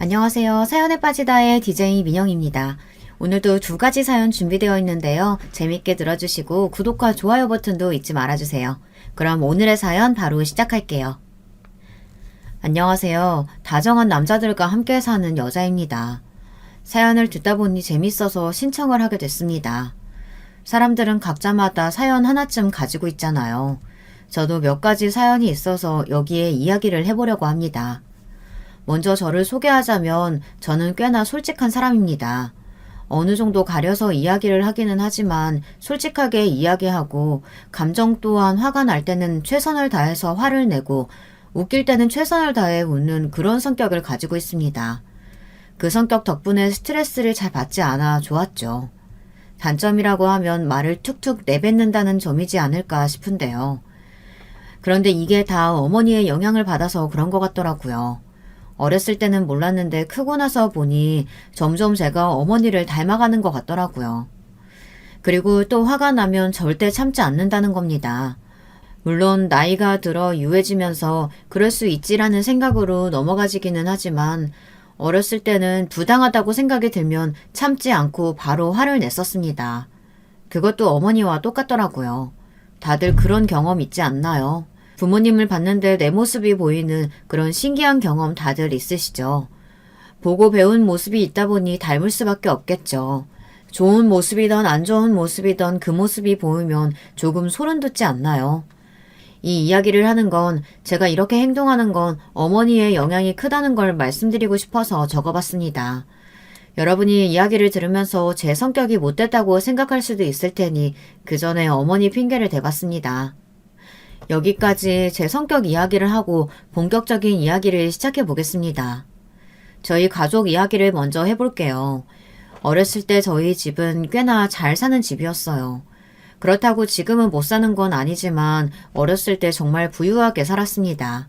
안녕하세요. 사연에 빠지다의 DJ 민영입니다. 오늘도 두 가지 사연 준비되어 있는데요. 재밌게 들어주시고 구독과 좋아요 버튼도 잊지 말아주세요. 그럼 오늘의 사연 바로 시작할게요. 안녕하세요. 다정한 남자들과 함께 사는 여자입니다. 사연을 듣다 보니 재밌어서 신청을 하게 됐습니다. 사람들은 각자마다 사연 하나쯤 가지고 있잖아요. 저도 몇 가지 사연이 있어서 여기에 이야기를 해보려고 합니다. 먼저 저를 소개하자면 저는 꽤나 솔직한 사람입니다. 어느 정도 가려서 이야기를 하기는 하지만 솔직하게 이야기하고 감정 또한 화가 날 때는 최선을 다해서 화를 내고 웃길 때는 최선을 다해 웃는 그런 성격을 가지고 있습니다. 그 성격 덕분에 스트레스를 잘 받지 않아 좋았죠. 단점이라고 하면 말을 툭툭 내뱉는다는 점이지 않을까 싶은데요. 그런데 이게 다 어머니의 영향을 받아서 그런 것 같더라고요. 어렸을 때는 몰랐는데 크고 나서 보니 점점 제가 어머니를 닮아가는 것 같더라고요. 그리고 또 화가 나면 절대 참지 않는다는 겁니다. 물론 나이가 들어 유해지면서 그럴 수 있지라는 생각으로 넘어가지기는 하지만 어렸을 때는 부당하다고 생각이 들면 참지 않고 바로 화를 냈었습니다. 그것도 어머니와 똑같더라고요. 다들 그런 경험 있지 않나요? 부모님을 봤는데 내 모습이 보이는 그런 신기한 경험 다들 있으시죠? 보고 배운 모습이 있다 보니 닮을 수밖에 없겠죠. 좋은 모습이든 안 좋은 모습이든 그 모습이 보이면 조금 소름 돋지 않나요? 이 이야기를 하는 건 제가 이렇게 행동하는 건 어머니의 영향이 크다는 걸 말씀드리고 싶어서 적어봤습니다. 여러분이 이야기를 들으면서 제 성격이 못됐다고 생각할 수도 있을 테니 그 전에 어머니 핑계를 대봤습니다. 여기까지 제 성격 이야기를 하고 본격적인 이야기를 시작해 보겠습니다. 저희 가족 이야기를 먼저 해볼게요. 어렸을 때 저희 집은 꽤나 잘 사는 집이었어요. 그렇다고 지금은 못 사는 건 아니지만 어렸을 때 정말 부유하게 살았습니다.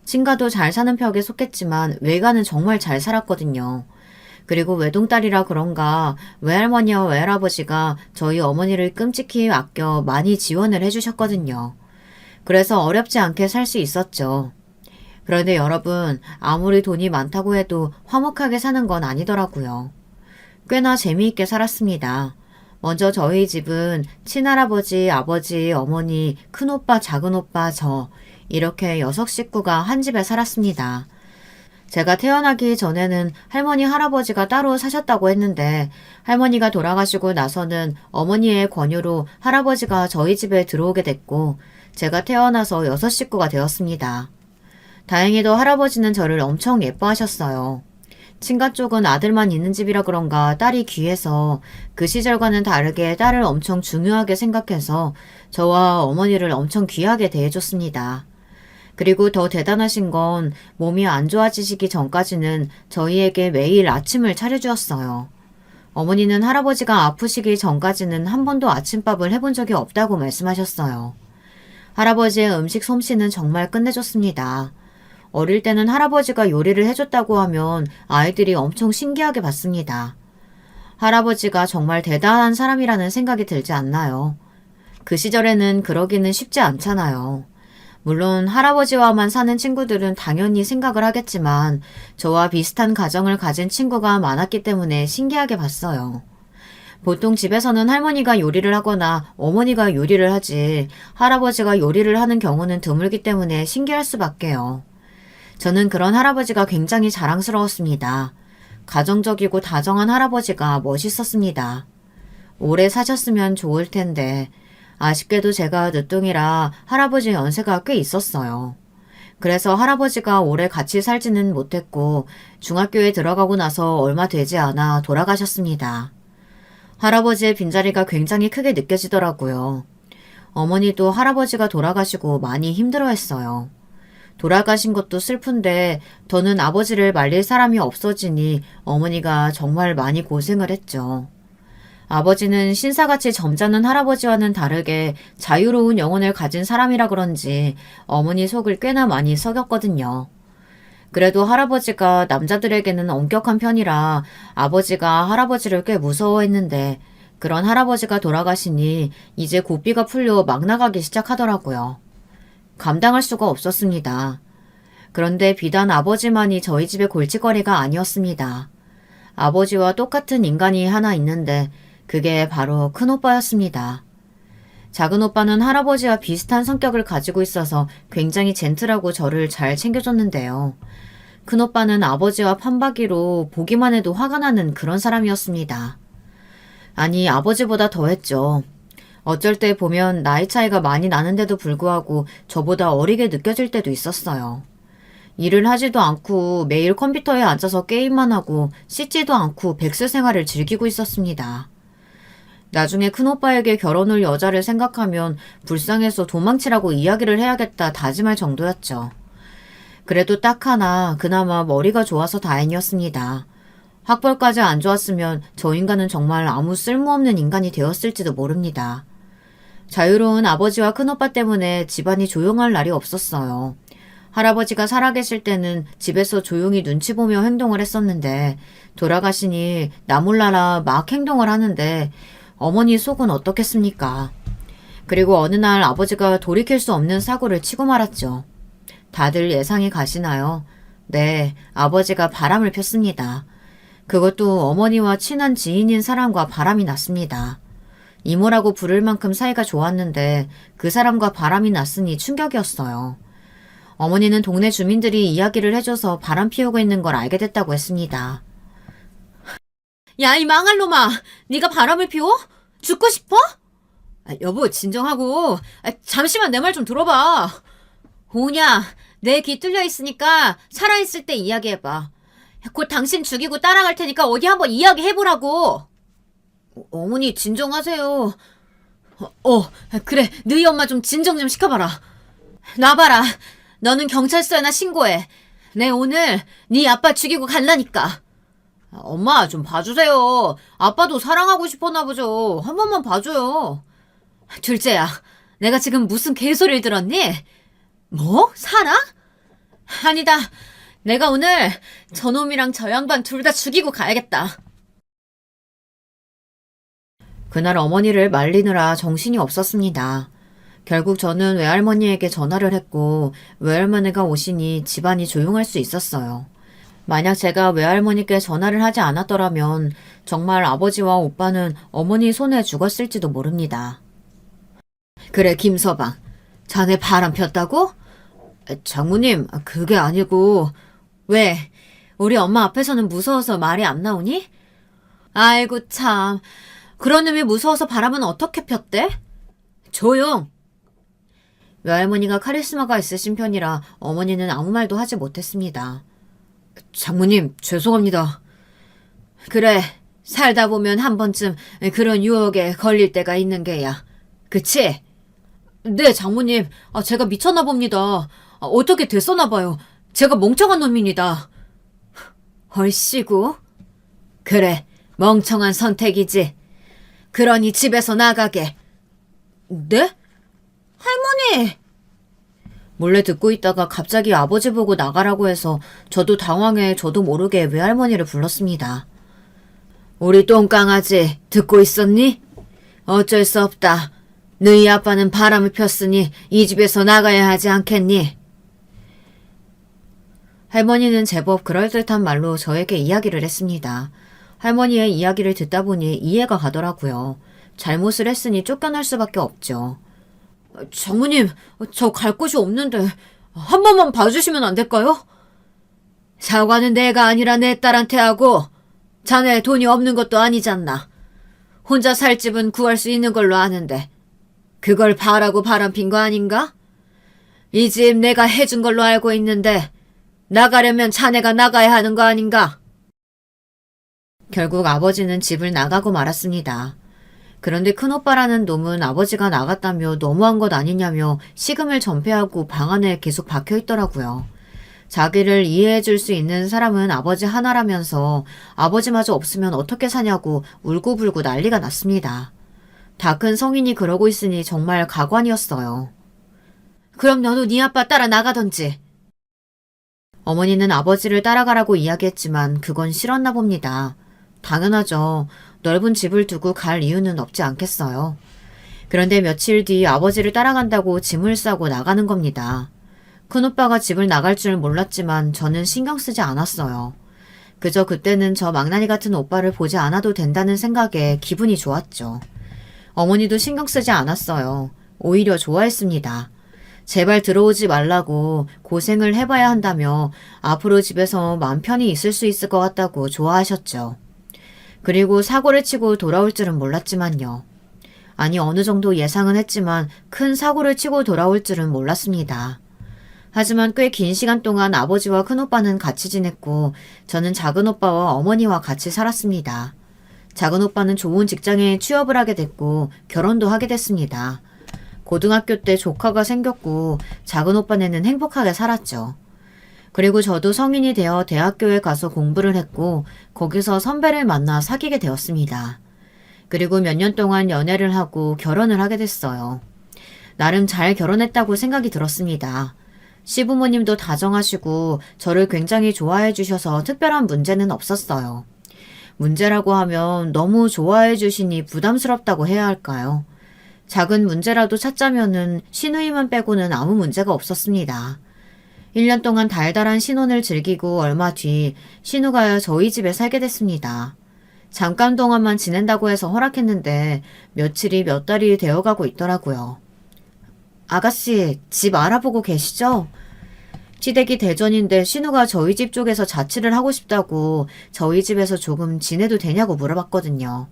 친가도 잘 사는 편에 속했지만 외가는 정말 잘 살았거든요. 그리고 외동딸이라 그런가 외할머니와 외할아버지가 저희 어머니를 끔찍히 아껴 많이 지원을 해주셨거든요. 그래서 어렵지 않게 살 수 있었죠. 그런데 여러분, 아무리 돈이 많다고 해도 화목하게 사는 건 아니더라고요. 꽤나 재미있게 살았습니다. 먼저 저희 집은 친할아버지, 아버지, 어머니, 큰오빠, 작은오빠, 저 이렇게 6식구가 한 집에 살았습니다. 제가 태어나기 전에는 할머니, 할아버지가 따로 사셨다고 했는데 할머니가 돌아가시고 나서는 어머니의 권유로 할아버지가 저희 집에 들어오게 됐고 제가 태어나서 6식구가 되었습니다. 다행히도 할아버지는 저를 엄청 예뻐하셨어요. 친가 쪽은 아들만 있는 집이라 그런가 딸이 귀해서 그 시절과는 다르게 딸을 엄청 중요하게 생각해서 저와 어머니를 엄청 귀하게 대해줬습니다. 그리고 더 대단하신 건 몸이 안 좋아지시기 전까지는 저희에게 매일 아침을 차려주었어요. 어머니는 할아버지가 아프시기 전까지는 한 번도 아침밥을 해본 적이 없다고 말씀하셨어요. 할아버지의 음식 솜씨는 정말 끝내줬습니다. 어릴 때는 할아버지가 요리를 해줬다고 하면 아이들이 엄청 신기하게 봤습니다. 할아버지가 정말 대단한 사람이라는 생각이 들지 않나요? 그 시절에는 그러기는 쉽지 않잖아요. 물론 할아버지와만 사는 친구들은 당연히 생각을 하겠지만 저와 비슷한 가정을 가진 친구가 많았기 때문에 신기하게 봤어요. 보통 집에서는 할머니가 요리를 하거나 어머니가 요리를 하지 할아버지가 요리를 하는 경우는 드물기 때문에 신기할 수밖에요. 저는 그런 할아버지가 굉장히 자랑스러웠습니다. 가정적이고 다정한 할아버지가 멋있었습니다. 오래 사셨으면 좋을 텐데 아쉽게도 제가 늦둥이라 할아버지 연세가 꽤 있었어요. 그래서 할아버지가 오래 같이 살지는 못했고 중학교에 들어가고 나서 얼마 되지 않아 돌아가셨습니다. 할아버지의 빈자리가 굉장히 크게 느껴지더라고요. 어머니도 할아버지가 돌아가시고 많이 힘들어했어요. 돌아가신 것도 슬픈데 더는 아버지를 말릴 사람이 없어지니 어머니가 정말 많이 고생을 했죠. 아버지는 신사같이 점잖은 할아버지와는 다르게 자유로운 영혼을 가진 사람이라 그런지 어머니 속을 꽤나 많이 썩였거든요. 그래도 할아버지가 남자들에게는 엄격한 편이라 아버지가 할아버지를 꽤 무서워했는데 그런 할아버지가 돌아가시니 이제 고삐가 풀려 막 나가기 시작하더라고요. 감당할 수가 없었습니다. 그런데 비단 아버지만이 저희 집의 골칫거리가 아니었습니다. 아버지와 똑같은 인간이 하나 있는데 그게 바로 큰오빠였습니다. 작은 오빠는 할아버지와 비슷한 성격을 가지고 있어서 굉장히 젠틀하고 저를 잘 챙겨줬는데요. 큰오빠는 아버지와 판박이로 보기만 해도 화가 나는 그런 사람이었습니다. 아니, 아버지보다 더했죠. 어쩔 때 보면 나이 차이가 많이 나는데도 불구하고 저보다 어리게 느껴질 때도 있었어요. 일을 하지도 않고 매일 컴퓨터에 앉아서 게임만 하고 씻지도 않고 백수 생활을 즐기고 있었습니다. 나중에 큰오빠에게 결혼할 여자를 생각하면 불쌍해서 도망치라고 이야기를 해야겠다 다짐할 정도였죠. 그래도 딱 하나 그나마 머리가 좋아서 다행이었습니다. 학벌까지 안 좋았으면 저 인간은 정말 아무 쓸모없는 인간이 되었을지도 모릅니다. 자유로운 아버지와 큰오빠 때문에 집안이 조용할 날이 없었어요. 할아버지가 살아계실 때는 집에서 조용히 눈치 보며 행동을 했었는데 돌아가시니 나 몰라라 막 행동을 하는데 어머니 속은 어떻겠습니까? 그리고 어느 날 아버지가 돌이킬 수 없는 사고를 치고 말았죠. 다들 예상이 가시나요? 네, 아버지가 바람을 폈습니다. 그것도 어머니와 친한 지인인 사람과 바람이 났습니다. 이모라고 부를 만큼 사이가 좋았는데 그 사람과 바람이 났으니 충격이었어요. 어머니는 동네 주민들이 이야기를 해줘서 바람 피우고 있는 걸 알게 됐다고 했습니다. 야, 이 망할 놈아! 네가 바람을 피워? 죽고 싶어? 여보, 진정하고. 잠시만 내 말 좀 들어봐. 오냐, 내 귀 뚫려 있으니까 살아있을 때 이야기해봐. 곧 당신 죽이고 따라갈 테니까 어디 한번 이야기해보라고. 어머니 진정하세요. 그래, 너희 엄마 좀 진정 좀 시켜봐라. 놔봐라. 너는 경찰서에나 신고해. 내 오늘 네 아빠 죽이고 갈라니까. 엄마 좀 봐주세요. 아빠도 사랑하고 싶었나 보죠. 한 번만 봐줘요. 둘째야, 내가 지금 무슨 개소리를 들었니? 뭐? 사랑? 아니다. 내가 오늘 저놈이랑 저 양반 둘 다 죽이고 가야겠다. 그날 어머니를 말리느라 정신이 없었습니다. 결국 저는 외할머니에게 전화를 했고 외할머니가 오시니 집안이 조용할 수 있었어요. 만약 제가 외할머니께 전화를 하지 않았더라면 정말 아버지와 오빠는 어머니 손에 죽었을지도 모릅니다. 그래, 김서방. 자네 바람 폈다고? 장모님, 그게 아니고. 왜? 우리 엄마 앞에서는 무서워서 말이 안 나오니? 아이고 참. 그런 놈이 무서워서 바람은 어떻게 폈대? 조용! 외할머니가 카리스마가 있으신 편이라 어머니는 아무 말도 하지 못했습니다. 장모님, 죄송합니다. 그래, 살다 보면 한 번쯤 그런 유혹에 걸릴 때가 있는 게야. 그치? 네, 장모님. 제가 미쳤나 봅니다. 어떻게 됐었나 봐요. 제가 멍청한 놈입니다. 헐씨구? 그래, 멍청한 선택이지. 그러니 집에서 나가게. 네? 할머니! 몰래 듣고 있다가 갑자기 아버지 보고 나가라고 해서 저도 당황해 저도 모르게 외할머니를 불렀습니다. 우리 똥강아지 듣고 있었니? 어쩔 수 없다. 너희 아빠는 바람을 폈으니 이 집에서 나가야 하지 않겠니? 할머니는 제법 그럴듯한 말로 저에게 이야기를 했습니다. 할머니의 이야기를 듣다 보니 이해가 가더라고요. 잘못을 했으니 쫓겨날 수밖에 없죠. 장모님, 저 갈 곳이 없는데 한 번만 봐주시면 안 될까요? 사과는 내가 아니라 내 딸한테 하고 자네 돈이 없는 것도 아니잖나. 혼자 살 집은 구할 수 있는 걸로 아는데 그걸 바라고 바람핀 거 아닌가? 이 집 내가 해준 걸로 알고 있는데 나가려면 자네가 나가야 하는 거 아닌가? 결국 아버지는 집을 나가고 말았습니다. 그런데 큰오빠라는 놈은 아버지가 나갔다며 너무한 것 아니냐며 식음을 전폐하고 방 안에 계속 박혀있더라고요. 자기를 이해해줄 수 있는 사람은 아버지 하나라면서 아버지마저 없으면 어떻게 사냐고 울고불고 난리가 났습니다. 다 큰 성인이 그러고 있으니 정말 가관이었어요. 그럼 너도 네 아빠 따라 나가던지. 어머니는 아버지를 따라가라고 이야기했지만 그건 싫었나 봅니다. 당연하죠. 넓은 집을 두고 갈 이유는 없지 않겠어요. 그런데 며칠 뒤 아버지를 따라간다고 짐을 싸고 나가는 겁니다. 큰오빠가 집을 나갈 줄 몰랐지만 저는 신경 쓰지 않았어요. 그저 그때는 저 망나니 같은 오빠를 보지 않아도 된다는 생각에 기분이 좋았죠. 어머니도 신경 쓰지 않았어요. 오히려 좋아했습니다. 제발 들어오지 말라고 고생을 해봐야 한다며 앞으로 집에서 마음 편히 있을 수 있을 것 같다고 좋아하셨죠. 그리고 사고를 치고 돌아올 줄은 몰랐지만요. 아니 어느 정도 예상은 했지만 큰 사고를 치고 돌아올 줄은 몰랐습니다. 하지만 꽤 긴 시간 동안 아버지와 큰오빠는 같이 지냈고 저는 작은오빠와 어머니와 같이 살았습니다. 작은오빠는 좋은 직장에 취업을 하게 됐고 결혼도 하게 됐습니다. 고등학교 때 조카가 생겼고 작은오빠네는 행복하게 살았죠. 그리고 저도 성인이 되어 대학교에 가서 공부를 했고 거기서 선배를 만나 사귀게 되었습니다. 그리고 몇 년 동안 연애를 하고 결혼을 하게 됐어요. 나름 잘 결혼했다고 생각이 들었습니다. 시부모님도 다정하시고 저를 굉장히 좋아해 주셔서 특별한 문제는 없었어요. 문제라고 하면 너무 좋아해 주시니 부담스럽다고 해야 할까요? 작은 문제라도 찾자면은 시누이만 빼고는 아무 문제가 없었습니다. 1년 동안 달달한 신혼을 즐기고 얼마 뒤 신우가 저희 집에 살게 됐습니다. 잠깐 동안만 지낸다고 해서 허락했는데 며칠이 몇 달이 되어가고 있더라고요. 아가씨, 집 알아보고 계시죠? 시댁이 대전인데 신우가 저희 집 쪽에서 자취를 하고 싶다고 저희 집에서 조금 지내도 되냐고 물어봤거든요.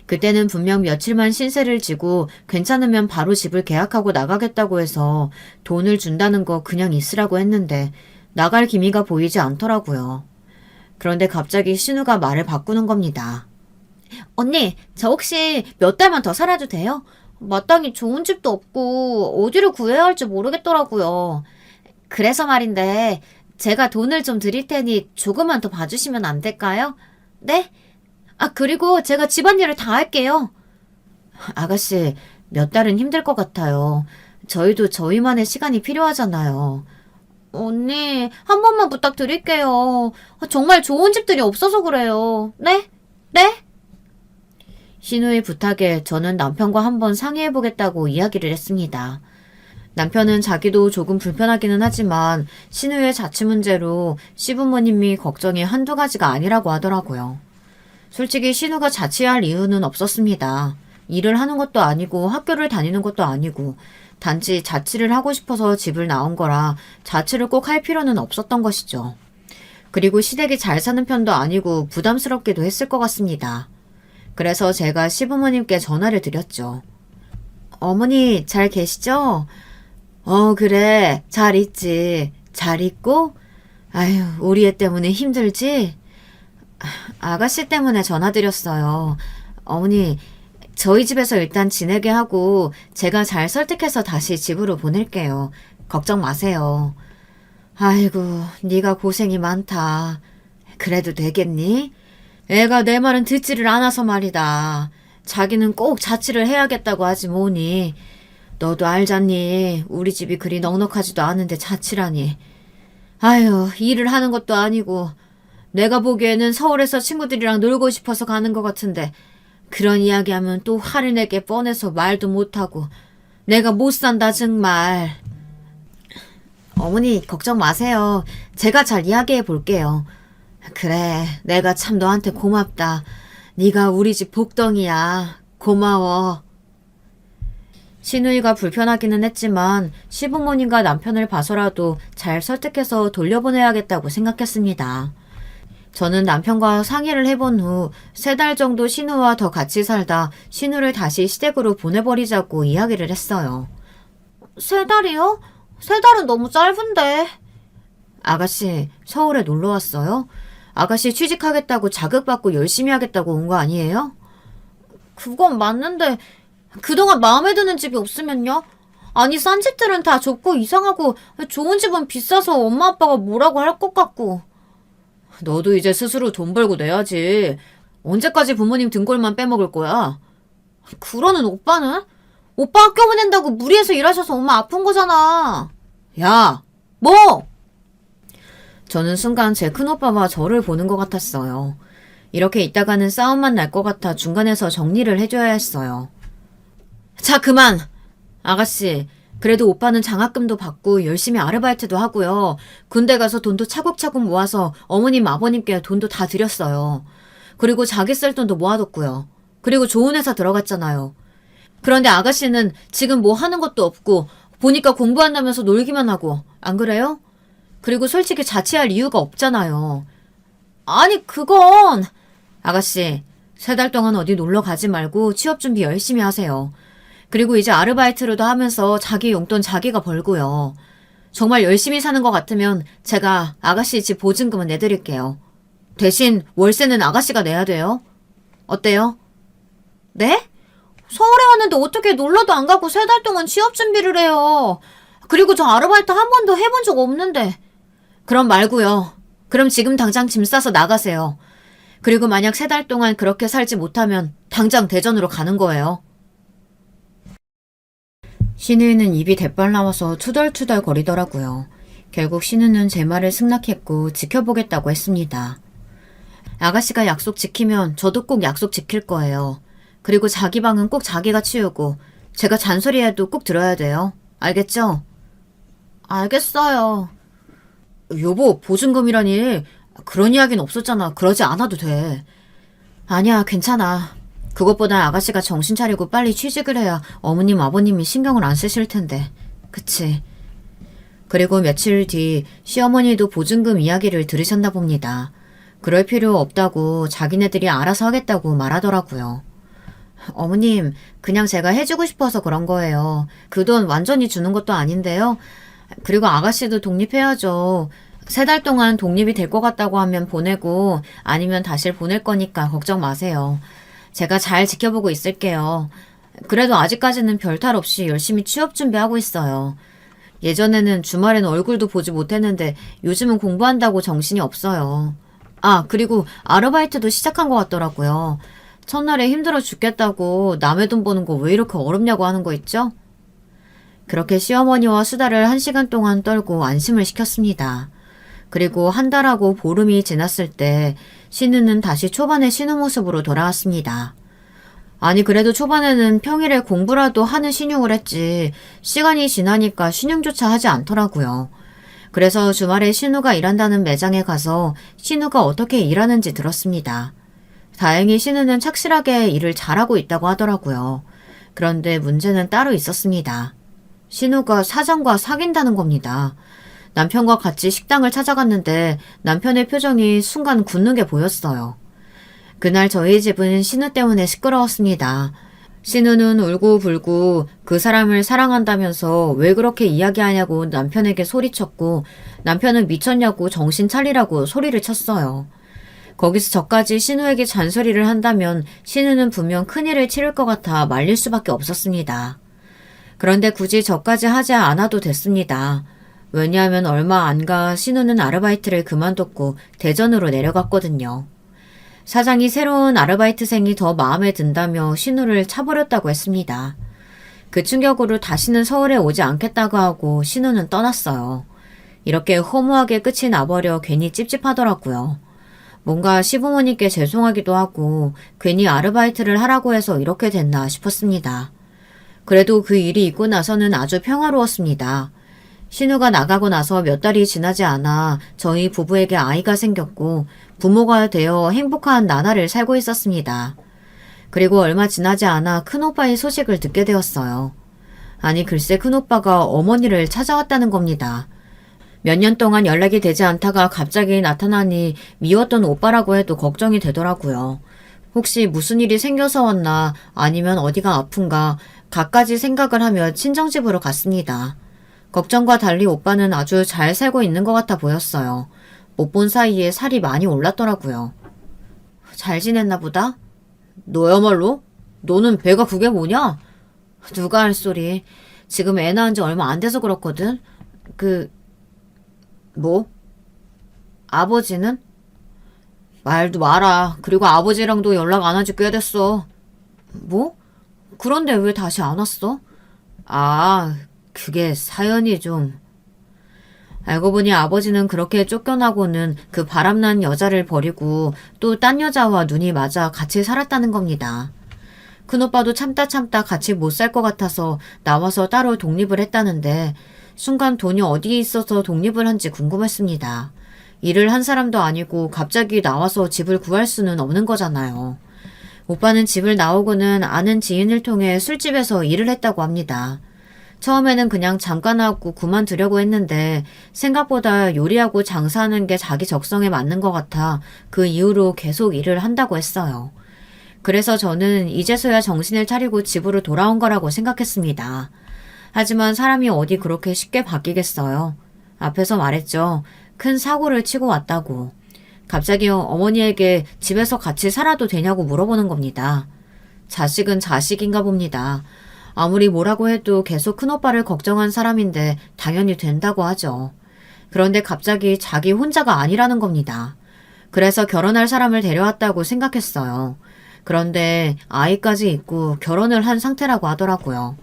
그때는 분명 며칠만 신세를 지고 괜찮으면 바로 집을 계약하고 나가겠다고 해서 돈을 준다는 거 그냥 있으라고 했는데 나갈 기미가 보이지 않더라고요. 그런데 갑자기 신우가 말을 바꾸는 겁니다. 언니, 저 혹시 몇 달만 더 살아도 돼요? 마땅히 좋은 집도 없고 어디를 구해야 할지 모르겠더라고요. 그래서 말인데 제가 돈을 좀 드릴 테니 조금만 더 봐주시면 안 될까요? 네? 그리고 제가 집안일을 다 할게요. 아가씨, 몇 달은 힘들 것 같아요. 저희도 저희만의 시간이 필요하잖아요. 언니, 한 번만 부탁드릴게요. 정말 좋은 집들이 없어서 그래요. 네? 네? 신우의 부탁에 저는 남편과 한번 상의해보겠다고 이야기를 했습니다. 남편은 자기도 조금 불편하기는 하지만 신우의 자취 문제로 시부모님이 걱정이 한두 가지가 아니라고 하더라고요. 솔직히 신우가 자취할 이유는 없었습니다. 일을 하는 것도 아니고 학교를 다니는 것도 아니고 단지 자취를 하고 싶어서 집을 나온 거라 자취를 꼭 할 필요는 없었던 것이죠. 그리고 시댁이 잘 사는 편도 아니고 부담스럽기도 했을 것 같습니다. 그래서 제가 시부모님께 전화를 드렸죠. 어머니 잘 계시죠? 그래. 잘 있지. 잘 있고? 아유, 우리 애 때문에 힘들지? 아가씨 때문에 전화드렸어요. 어머니, 저희 집에서 일단 지내게 하고 제가 잘 설득해서 다시 집으로 보낼게요. 걱정 마세요. 아이고, 네가 고생이 많다. 그래도 되겠니? 애가 내 말은 듣지를 않아서 말이다. 자기는 꼭 자취를 해야겠다고 하지 뭐니. 너도 알잖니. 우리 집이 그리 넉넉하지도 않은데 자취라니. 아유, 일을 하는 것도 아니고 내가 보기에는 서울에서 친구들이랑 놀고 싶어서 가는 것 같은데 그런 이야기하면 또 화를 내게 뻔해서 말도 못하고 내가 못 산다 정말. 어머니 걱정 마세요. 제가 잘 이야기해 볼게요. 그래, 내가 참 너한테 고맙다. 네가 우리 집 복덩이야. 고마워. 신우이가 불편하기는 했지만 시부모님과 남편을 봐서라도 잘 설득해서 돌려보내야겠다고 생각했습니다. 저는 남편과 상의를 해본 후 3달 정도 신우와 더 같이 살다 신우를 다시 시댁으로 보내버리자고 이야기를 했어요. 3달이요? 3달은 너무 짧은데. 아가씨, 서울에 놀러 왔어요? 아가씨 취직하겠다고 자극받고 열심히 하겠다고 온 거 아니에요? 그건 맞는데 그동안 마음에 드는 집이 없으면요? 아니, 싼 집들은 다 좁고 이상하고 좋은 집은 비싸서 엄마 아빠가 뭐라고 할 것 같고. 너도 이제 스스로 돈 벌고 내야지. 언제까지 부모님 등골만 빼먹을 거야? 그러는 오빠는? 오빠 학교 보낸다고 무리해서 일하셔서 엄마 아픈 거잖아. 야, 뭐? 저는 순간 제 큰오빠와 저를 보는 것 같았어요. 이렇게 있다가는 싸움만 날 것 같아 중간에서 정리를 해줘야 했어요. 자, 그만! 아가씨, 그래도 오빠는 장학금도 받고 열심히 아르바이트도 하고요. 군대 가서 돈도 차곡차곡 모아서 어머님, 아버님께 돈도 다 드렸어요. 그리고 자기 쓸 돈도 모아뒀고요. 그리고 좋은 회사 들어갔잖아요. 그런데 아가씨는 지금 뭐 하는 것도 없고 보니까 공부한다면서 놀기만 하고 안 그래요? 그리고 솔직히 자취할 이유가 없잖아요. 아니 그건 아가씨 3달 동안 어디 놀러 가지 말고 취업 준비 열심히 하세요. 그리고 이제 아르바이트로도 하면서 자기 용돈 자기가 벌고요. 정말 열심히 사는 것 같으면 제가 아가씨 집 보증금은 내드릴게요. 대신 월세는 아가씨가 내야 돼요. 어때요? 네? 서울에 왔는데 어떻게 놀러도 안 가고 3달 동안 취업 준비를 해요. 그리고 저 아르바이트 한 번도 해본 적 없는데. 그럼 말고요. 그럼 지금 당장 짐 싸서 나가세요. 그리고 만약 3달 동안 그렇게 살지 못하면 당장 대전으로 가는 거예요. 신우이는 입이 대빨 나와서 투덜투덜 거리더라고요. 결국 신우는 제 말을 승낙했고 지켜보겠다고 했습니다. 아가씨가 약속 지키면 저도 꼭 약속 지킬 거예요. 그리고 자기 방은 꼭 자기가 치우고 제가 잔소리해도 꼭 들어야 돼요. 알겠죠? 알겠어요. 여보, 보증금이라니 그런 이야기는 없었잖아. 그러지 않아도 돼. 아니야, 괜찮아. 그것보다 아가씨가 정신 차리고 빨리 취직을 해야 어머님, 아버님이 신경을 안 쓰실 텐데. 그치? 그리고 며칠 뒤 시어머니도 보증금 이야기를 들으셨나 봅니다. 그럴 필요 없다고 자기네들이 알아서 하겠다고 말하더라고요. 어머님, 그냥 제가 해주고 싶어서 그런 거예요. 그 돈 완전히 주는 것도 아닌데요. 그리고 아가씨도 독립해야죠. 3달 동안 독립이 될 것 같다고 하면 보내고 아니면 다시 보낼 거니까 걱정 마세요. 제가 잘 지켜보고 있을게요. 그래도 아직까지는 별탈 없이 열심히 취업 준비하고 있어요. 예전에는 주말엔 얼굴도 보지 못했는데 요즘은 공부한다고 정신이 없어요. 아, 그리고 아르바이트도 시작한 것 같더라고요. 첫날에 힘들어 죽겠다고 남의 돈 버는 거 왜 이렇게 어렵냐고 하는 거 있죠? 그렇게 시어머니와 수다를 1시간 동안 떨고 안심을 시켰습니다. 그리고 한 달하고 보름이 지났을 때 신우는 다시 초반의 신우 모습으로 돌아왔습니다. 아니 그래도 초반에는 평일에 공부라도 하는 신용을 했지 시간이 지나니까 신용조차 하지 않더라고요. 그래서 주말에 신우가 일한다는 매장에 가서 신우가 어떻게 일하는지 들었습니다. 다행히 신우는 착실하게 일을 잘하고 있다고 하더라고요. 그런데 문제는 따로 있었습니다. 신우가 사장과 사귄다는 겁니다. 남편과 같이 식당을 찾아갔는데 남편의 표정이 순간 굳는 게 보였어요. 그날 저희 집은 신우 때문에 시끄러웠습니다. 신우는 울고불고 그 사람을 사랑한다면서 왜 그렇게 이야기하냐고 남편에게 소리쳤고 남편은 미쳤냐고 정신 차리라고 소리를 쳤어요. 거기서 저까지 신우에게 잔소리를 한다면 신우는 분명 큰일을 치를 것 같아 말릴 수밖에 없었습니다. 그런데 굳이 저까지 하지 않아도 됐습니다. 왜냐하면 얼마 안 가 신우는 아르바이트를 그만뒀고 대전으로 내려갔거든요. 사장이 새로운 아르바이트생이 더 마음에 든다며 신우를 차버렸다고 했습니다. 그 충격으로 다시는 서울에 오지 않겠다고 하고 신우는 떠났어요. 이렇게 허무하게 끝이 나버려 괜히 찝찝하더라고요. 뭔가 시부모님께 죄송하기도 하고 괜히 아르바이트를 하라고 해서 이렇게 됐나 싶었습니다. 그래도 그 일이 있고 나서는 아주 평화로웠습니다. 신우가 나가고 나서 몇 달이 지나지 않아 저희 부부에게 아이가 생겼고 부모가 되어 행복한 나날을 살고 있었습니다. 그리고 얼마 지나지 않아 큰오빠의 소식을 듣게 되었어요. 아니 글쎄 큰오빠가 어머니를 찾아왔다는 겁니다. 몇 년 동안 연락이 되지 않다가 갑자기 나타나니 미웠던 오빠라고 해도 걱정이 되더라고요. 혹시 무슨 일이 생겨서 왔나 아니면 어디가 아픈가 갖가지 생각을 하며 친정집으로 갔습니다. 걱정과 달리 오빠는 아주 잘 살고 있는 것 같아 보였어요. 못 본 사이에 살이 많이 올랐더라고요. 잘 지냈나 보다? 너야말로? 너는 배가 그게 뭐냐? 누가 할 소리. 지금 애 낳은 지 얼마 안 돼서 그렇거든. 뭐? 아버지는? 말도 마라. 그리고 아버지랑도 연락 안 한 지 꽤 됐어. 뭐? 그런데 왜 다시 안 왔어? 아, 그게 사연이 좀... 알고 보니 아버지는 그렇게 쫓겨나고는 그 바람난 여자를 버리고 또 딴 여자와 눈이 맞아 같이 살았다는 겁니다. 큰오빠도 참다 참다 같이 못 살 것 같아서 나와서 따로 독립을 했다는데 순간 돈이 어디에 있어서 독립을 한지 궁금했습니다. 일을 한 사람도 아니고 갑자기 나와서 집을 구할 수는 없는 거잖아요. 오빠는 집을 나오고는 아는 지인을 통해 술집에서 일을 했다고 합니다. 처음에는 그냥 잠깐 하고 그만두려고 했는데 생각보다 요리하고 장사하는 게 자기 적성에 맞는 것 같아 그 이후로 계속 일을 한다고 했어요. 그래서 저는 이제서야 정신을 차리고 집으로 돌아온 거라고 생각했습니다. 하지만 사람이 어디 그렇게 쉽게 바뀌겠어요. 앞에서 말했죠. 큰 사고를 치고 왔다고. 갑자기 어머니에게 집에서 같이 살아도 되냐고 물어보는 겁니다. 자식은 자식인가 봅니다. 아무리 뭐라고 해도 계속 큰오빠를 걱정한 사람인데 당연히 된다고 하죠. 그런데 갑자기 자기 혼자가 아니라는 겁니다. 그래서 결혼할 사람을 데려왔다고 생각했어요. 그런데 아이까지 있고 결혼을 한 상태라고 하더라고요.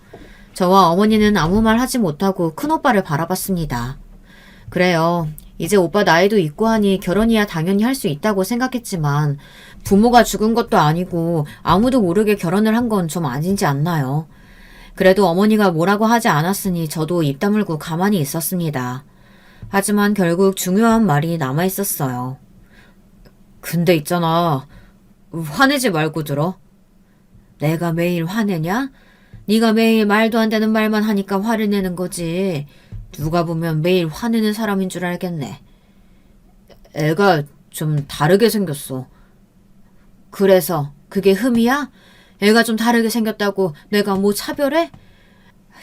저와 어머니는 아무 말 하지 못하고 큰오빠를 바라봤습니다. 그래요. 이제 오빠 나이도 있고 하니 결혼이야 당연히 할 수 있다고 생각했지만 부모가 죽은 것도 아니고 아무도 모르게 결혼을 한 건 좀 아니지 않나요? 그래도 어머니가 뭐라고 하지 않았으니 저도 입 다물고 가만히 있었습니다. 하지만 결국 중요한 말이 남아 있었어요. 근데 있잖아. 화내지 말고 들어. 내가 매일 화내냐? 네가 매일 말도 안 되는 말만 하니까 화를 내는 거지. 누가 보면 매일 화내는 사람인 줄 알겠네. 애가 좀 다르게 생겼어. 그래서 그게 흠이야? 애가 좀 다르게 생겼다고 내가 뭐 차별해?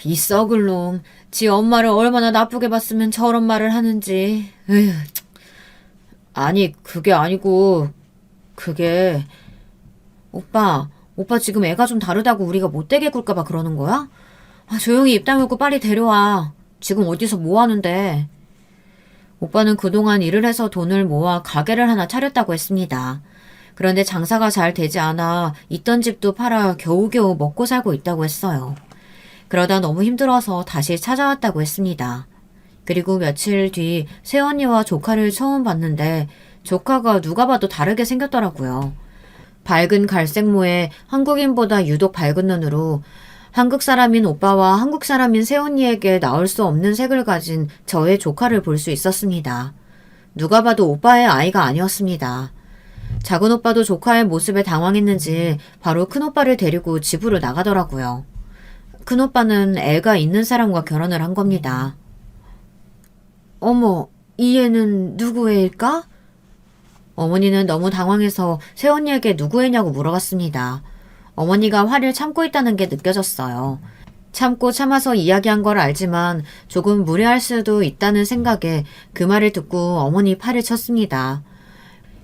이 썩을 놈. 지 엄마를 얼마나 나쁘게 봤으면 저런 말을 하는지. 에휴. 아니 그게 아니고 그게 오빠 지금 애가 좀 다르다고 우리가 못되게 굴까봐 그러는 거야? 조용히 입 다물고 빨리 데려와. 지금 어디서 뭐 하는데? 오빠는 그동안 일을 해서 돈을 모아 가게를 하나 차렸다고 했습니다. 그런데 장사가 잘 되지 않아 있던 집도 팔아 겨우겨우 먹고 살고 있다고 했어요. 그러다 너무 힘들어서 다시 찾아왔다고 했습니다. 그리고 며칠 뒤 새언니와 조카를 처음 봤는데 조카가 누가 봐도 다르게 생겼더라고요. 밝은 갈색모에 한국인보다 유독 밝은 눈으로 한국 사람인 오빠와 한국 사람인 새언니에게 나올 수 없는 색을 가진 저의 조카를 볼 수 있었습니다. 누가 봐도 오빠의 아이가 아니었습니다. 작은 오빠도 조카의 모습에 당황했는지 바로 큰 오빠를 데리고 집으로 나가더라고요. 큰 오빠는 애가 있는 사람과 결혼을 한 겁니다. 어머, 이 애는 누구 애일까? 어머니는 너무 당황해서 새언니에게 누구 애냐고 물어봤습니다. 어머니가 화를 참고 있다는 게 느껴졌어요. 참고 참아서 이야기한 걸 알지만 조금 무례할 수도 있다는 생각에 그 말을 듣고 어머니 팔을 쳤습니다.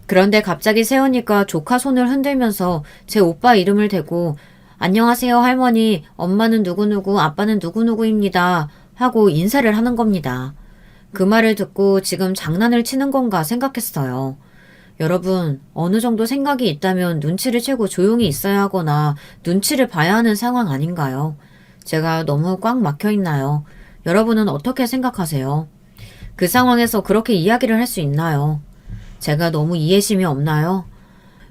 그런데 갑자기 새언니가 조카 손을 흔들면서 제 오빠 이름을 대고 안녕하세요 할머니, 엄마는 누구누구, 아빠는 누구누구입니다 하고 인사를 하는 겁니다. 그 말을 듣고 지금 장난을 치는 건가 생각했어요. 여러분, 어느 정도 생각이 있다면 눈치를 채고 조용히 있어야 하거나 눈치를 봐야 하는 상황 아닌가요? 제가 너무 꽉 막혀 있나요? 여러분은 어떻게 생각하세요? 그 상황에서 그렇게 이야기를 할 수 있나요? 제가 너무 이해심이 없나요?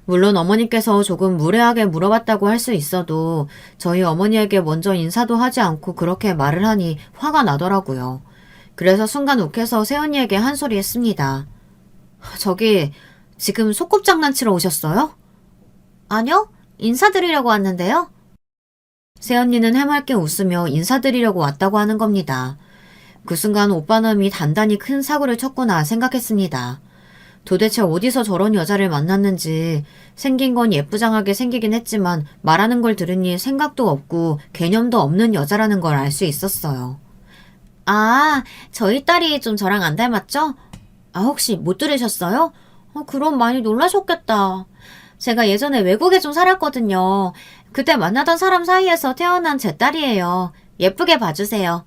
물론 어머니께서 조금 무례하게 물어봤다고 할 수 있어도 저희 어머니에게 먼저 인사도 하지 않고 그렇게 말을 하니 화가 나더라고요. 그래서 순간 욱해서 새언니에게 한 소리 했습니다. 저기 지금 소꿉장난치러 오셨어요? 아니요, 인사드리려고 왔는데요. 새언니는 해맑게 웃으며 인사드리려고 왔다고 하는 겁니다. 그 순간 오빠놈이 단단히 큰 사고를 쳤구나 생각했습니다. 도대체 어디서 저런 여자를 만났는지 생긴 건 예쁘장하게 생기긴 했지만 말하는 걸 들으니 생각도 없고 개념도 없는 여자라는 걸 알 수 있었어요. 아, 저희 딸이 좀 저랑 안 닮았죠? 혹시 못 들으셨어요? 그럼 많이 놀라셨겠다. 제가 예전에 외국에 좀 살았거든요. 그때 만나던 사람 사이에서 태어난 제 딸이에요. 예쁘게 봐주세요.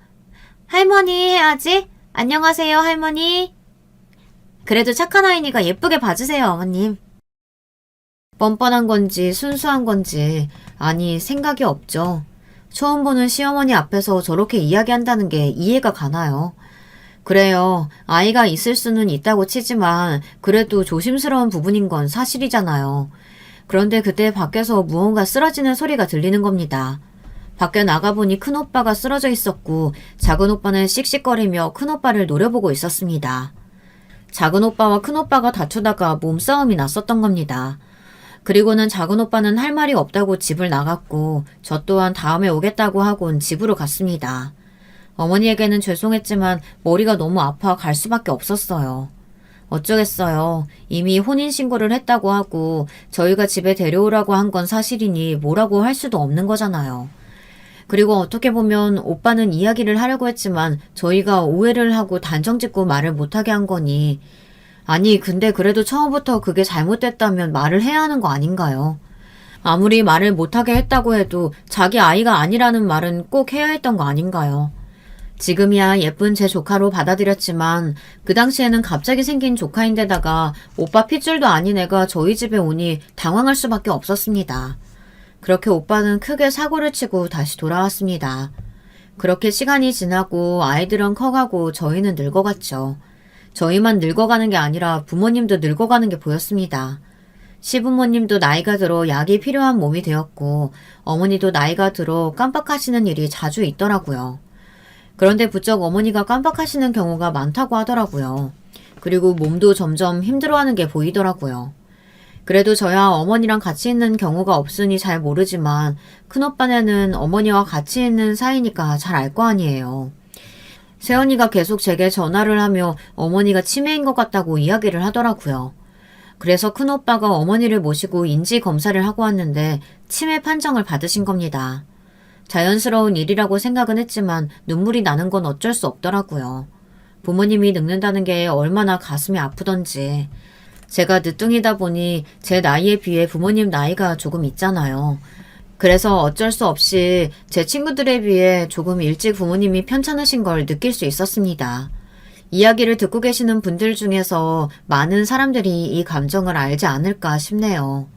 할머니 해야지. 안녕하세요, 할머니. 그래도 착한 아이니까 예쁘게 봐주세요, 어머님. 뻔뻔한 건지 순수한 건지 아니 생각이 없죠. 처음 보는 시어머니 앞에서 저렇게 이야기한다는 게 이해가 가나요? 그래요. 아이가 있을 수는 있다고 치지만 그래도 조심스러운 부분인 건 사실이잖아요. 그런데 그때 밖에서 무언가 쓰러지는 소리가 들리는 겁니다. 밖에 나가보니 큰오빠가 쓰러져 있었고 작은 오빠는 씩씩거리며 큰오빠를 노려보고 있었습니다. 작은 오빠와 큰오빠가 다투다가 몸싸움이 났었던 겁니다. 그리고는 작은 오빠는 할 말이 없다고 집을 나갔고 저 또한 다음에 오겠다고 하곤 집으로 갔습니다. 어머니에게는 죄송했지만 머리가 너무 아파 갈 수밖에 없었어요. 어쩌겠어요. 이미 혼인신고를 했다고 하고 저희가 집에 데려오라고 한 건 사실이니 뭐라고 할 수도 없는 거잖아요. 그리고 어떻게 보면 오빠는 이야기를 하려고 했지만 저희가 오해를 하고 단정짓고 말을 못하게 한 거니 아니 근데 그래도 처음부터 그게 잘못됐다면 말을 해야 하는 거 아닌가요? 아무리 말을 못하게 했다고 해도 자기 아이가 아니라는 말은 꼭 해야 했던 거 아닌가요? 지금이야 예쁜 제 조카로 받아들였지만 그 당시에는 갑자기 생긴 조카인데다가 오빠 핏줄도 아닌 애가 저희 집에 오니 당황할 수밖에 없었습니다. 그렇게 오빠는 크게 사고를 치고 다시 돌아왔습니다. 그렇게 시간이 지나고 아이들은 커가고 저희는 늙어갔죠. 저희만 늙어가는 게 아니라 부모님도 늙어가는 게 보였습니다. 시부모님도 나이가 들어 약이 필요한 몸이 되었고 어머니도 나이가 들어 깜빡하시는 일이 자주 있더라고요. 그런데 부쩍 어머니가 깜빡하시는 경우가 많다고 하더라고요. 그리고 몸도 점점 힘들어하는 게 보이더라고요. 그래도 저야 어머니랑 같이 있는 경우가 없으니 잘 모르지만 큰오빠네는 어머니와 같이 있는 사이니까 잘 알 거 아니에요. 새언니가 계속 제게 전화를 하며 어머니가 치매인 것 같다고 이야기를 하더라고요. 그래서 큰오빠가 어머니를 모시고 인지검사를 하고 왔는데 치매 판정을 받으신 겁니다. 자연스러운 일이라고 생각은 했지만 눈물이 나는 건 어쩔 수 없더라고요. 부모님이 늙는다는 게 얼마나 가슴이 아프던지. 제가 늦둥이다 보니 제 나이에 비해 부모님 나이가 조금 있잖아요. 그래서 어쩔 수 없이 제 친구들에 비해 조금 일찍 부모님이 편찮으신 걸 느낄 수 있었습니다. 이야기를 듣고 계시는 분들 중에서 많은 사람들이 이 감정을 알지 않을까 싶네요.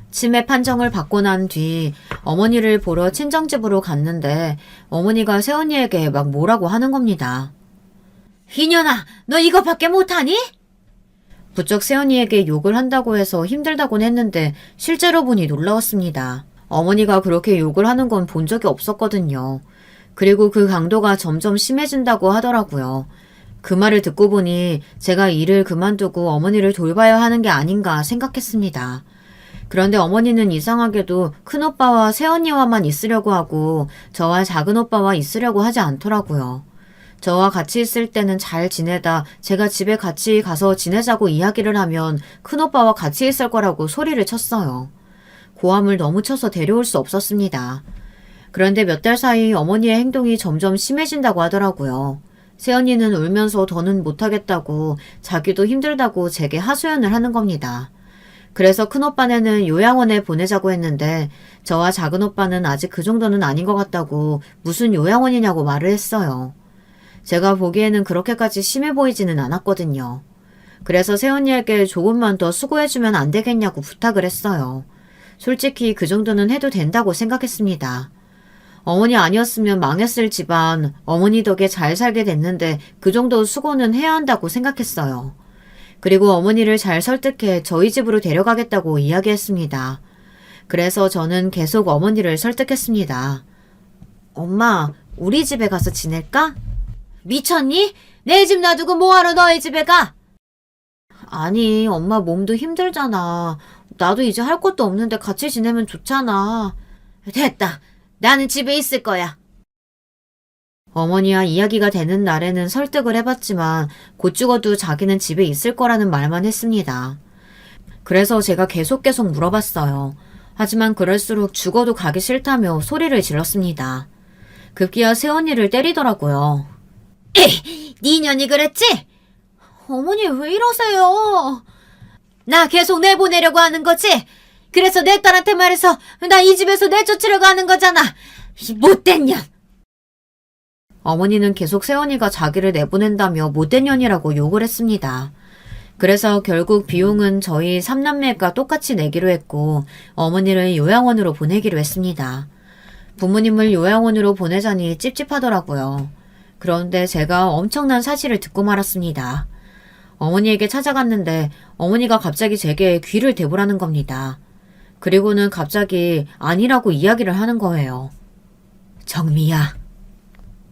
치매 판정을 받고 난 뒤 어머니를 보러 친정집으로 갔는데 어머니가 새언니에게 막 뭐라고 하는 겁니다. 이년아, 너 이거밖에 못하니? 부쩍 새언니에게 욕을 한다고 해서 힘들다곤 했는데 실제로 보니 놀라웠습니다. 어머니가 그렇게 욕을 하는 건 본 적이 없었거든요. 그리고 그 강도가 점점 심해진다고 하더라고요. 그 말을 듣고 보니 제가 일을 그만두고 어머니를 돌봐야 하는 게 아닌가 생각했습니다. 그런데 어머니는 이상하게도 큰오빠와 새언니와만 있으려고 하고 저와 작은오빠와 있으려고 하지 않더라고요. 저와 같이 있을 때는 잘 지내다 제가 집에 같이 가서 지내자고 이야기를 하면 큰오빠와 같이 있을 거라고 소리를 쳤어요. 고함을 너무 쳐서 데려올 수 없었습니다. 그런데 몇 달 사이 어머니의 행동이 점점 심해진다고 하더라고요. 새언니는 울면서 더는 못하겠다고 자기도 힘들다고 제게 하소연을 하는 겁니다. 그래서 큰오빠네는 요양원에 보내자고 했는데 저와 작은오빠는 아직 그 정도는 아닌 것 같다고 무슨 요양원이냐고 말을 했어요. 제가 보기에는 그렇게까지 심해 보이지는 않았거든요. 그래서 새언니에게 조금만 더 수고해주면 안 되겠냐고 부탁을 했어요. 솔직히 그 정도는 해도 된다고 생각했습니다. 어머니 아니었으면 망했을 집안, 어머니 덕에 잘 살게 됐는데 그 정도 수고는 해야 한다고 생각했어요. 그리고 어머니를 잘 설득해 저희 집으로 데려가겠다고 이야기했습니다. 그래서 저는 계속 어머니를 설득했습니다. 엄마, 우리 집에 가서 지낼까? 미쳤니? 내 집 놔두고 뭐하러 너희 집에 가? 아니, 엄마 몸도 힘들잖아. 나도 이제 할 것도 없는데 같이 지내면 좋잖아. 됐다. 나는 집에 있을 거야. 어머니와 이야기가 되는 날에는 설득을 해봤지만 곧 죽어도 자기는 집에 있을 거라는 말만 했습니다. 그래서 제가 계속 물어봤어요. 하지만 그럴수록 죽어도 가기 싫다며 소리를 질렀습니다. 급기야 새언니를 때리더라고요. 네 년이 그랬지? 어머니 왜 이러세요? 나 계속 내보내려고 하는 거지? 그래서 내 딸한테 말해서 나 이 집에서 내쫓으려고 하는 거잖아. 이 못된 년. 어머니는 계속 새언니가 자기를 내보낸다며 못된 년이라고 욕을 했습니다. 그래서 결국 비용은 저희 3남매가 똑같이 내기로 했고 어머니를 요양원으로 보내기로 했습니다. 부모님을 요양원으로 보내자니 찝찝하더라고요. 그런데 제가 엄청난 사실을 듣고 말았습니다. 어머니에게 찾아갔는데 어머니가 갑자기 제게 귀를 대보라는 겁니다. 그리고는 갑자기 아니라고 이야기를 하는 거예요. 정미야.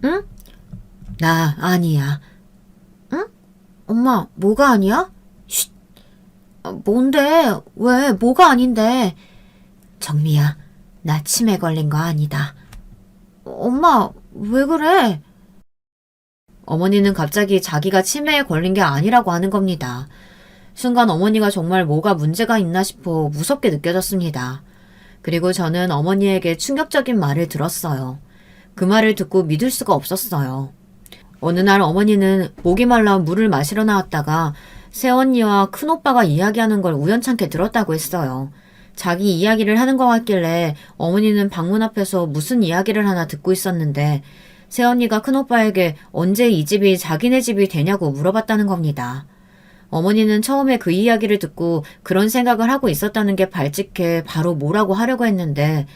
응? 나 아니야. 응? 엄마, 뭐가 아니야? 쉿. 뭔데? 왜? 뭐가 아닌데? 정미야, 나 치매 걸린 거 아니다. 엄마, 왜 그래? 어머니는 갑자기 자기가 치매에 걸린 게 아니라고 하는 겁니다. 순간 어머니가 정말 뭐가 문제가 있나 싶어 무섭게 느껴졌습니다. 그리고 저는 어머니에게 충격적인 말을 들었어요. 그 말을 듣고 믿을 수가 없었어요. 어느 날 어머니는 목이 말라 물을 마시러 나왔다가 새언니와 큰오빠가 이야기하는 걸 우연찮게 들었다고 했어요. 자기 이야기를 하는 것 같길래 어머니는 방문 앞에서 무슨 이야기를 하나 듣고 있었는데 새언니가 큰오빠에게 언제 이 집이 자기네 집이 되냐고 물어봤다는 겁니다. 어머니는 처음에 그 이야기를 듣고 그런 생각을 하고 있었다는 게 발칙해 바로 뭐라고 하려고 했는데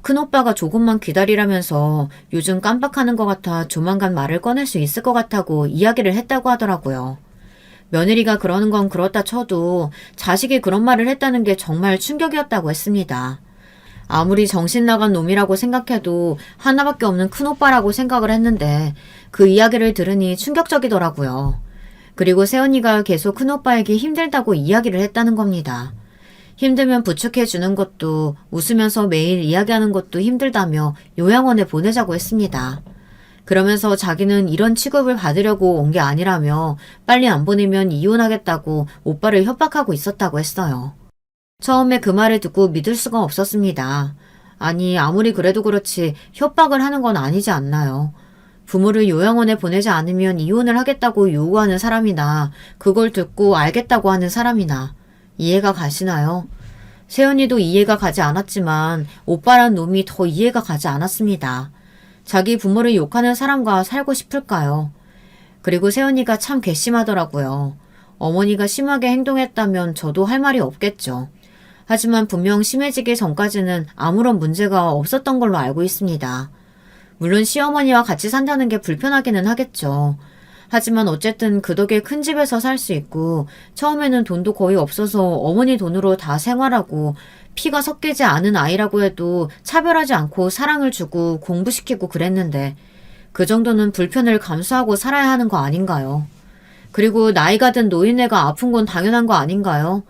큰오빠가 조금만 기다리라면서 요즘 깜빡하는 것 같아 조만간 말을 꺼낼 수 있을 것 같다고 이야기를 했다고 하더라고요. 며느리가 그러는 건 그렇다 쳐도 자식이 그런 말을 했다는 게 정말 충격이었다고 했습니다. 아무리 정신 나간 놈이라고 생각해도 하나밖에 없는 큰오빠라고 생각을 했는데 그 이야기를 들으니 충격적이더라고요. 그리고 새언니가 계속 큰오빠에게 힘들다고 이야기를 했다는 겁니다. 힘들면 부축해주는 것도 웃으면서 매일 이야기하는 것도 힘들다며 요양원에 보내자고 했습니다. 그러면서 자기는 이런 취급을 받으려고 온 게 아니라며 빨리 안 보내면 이혼하겠다고 오빠를 협박하고 있었다고 했어요. 처음에 그 말을 듣고 믿을 수가 없었습니다. 아니 아무리 그래도 그렇지 협박을 하는 건 아니지 않나요? 부모를 요양원에 보내지 않으면 이혼을 하겠다고 요구하는 사람이나 그걸 듣고 알겠다고 하는 사람이나 이해가 가시나요? 세연이도 이해가 가지 않았지만 오빠란 놈이 더 이해가 가지 않았습니다. 자기 부모를 욕하는 사람과 살고 싶을까요? 그리고 세연이가 참 괘씸하더라고요. 어머니가 심하게 행동했다면 저도 할 말이 없겠죠. 하지만 분명 심해지기 전까지는 아무런 문제가 없었던 걸로 알고 있습니다. 물론 시어머니와 같이 산다는 게 불편하기는 하겠죠. 하지만 어쨌든 그 덕에 큰 집에서 살 수 있고 처음에는 돈도 거의 없어서 어머니 돈으로 다 생활하고 피가 섞이지 않은 아이라고 해도 차별하지 않고 사랑을 주고 공부시키고 그랬는데 그 정도는 불편을 감수하고 살아야 하는 거 아닌가요? 그리고 나이가 든 노인네가 아픈 건 당연한 거 아닌가요?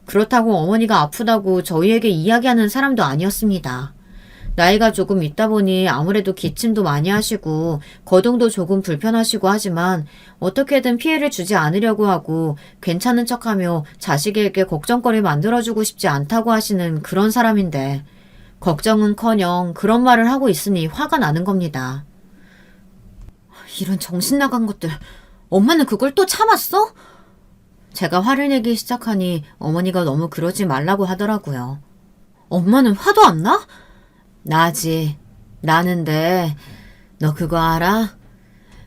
그렇다고 어머니가 아프다고 저희에게 이야기하는 사람도 아니었습니다. 나이가 조금 있다 보니 아무래도 기침도 많이 하시고 거동도 조금 불편하시고 하지만 어떻게든 피해를 주지 않으려고 하고 괜찮은 척하며 자식에게 걱정거리 만들어주고 싶지 않다고 하시는 그런 사람인데 걱정은커녕 그런 말을 하고 있으니 화가 나는 겁니다. 이런 정신 나간 것들, 엄마는 그걸 또 참았어? 제가 화를 내기 시작하니 어머니가 너무 그러지 말라고 하더라고요. 엄마는 화도 안 나? 나지. 나는데 너 그거 알아?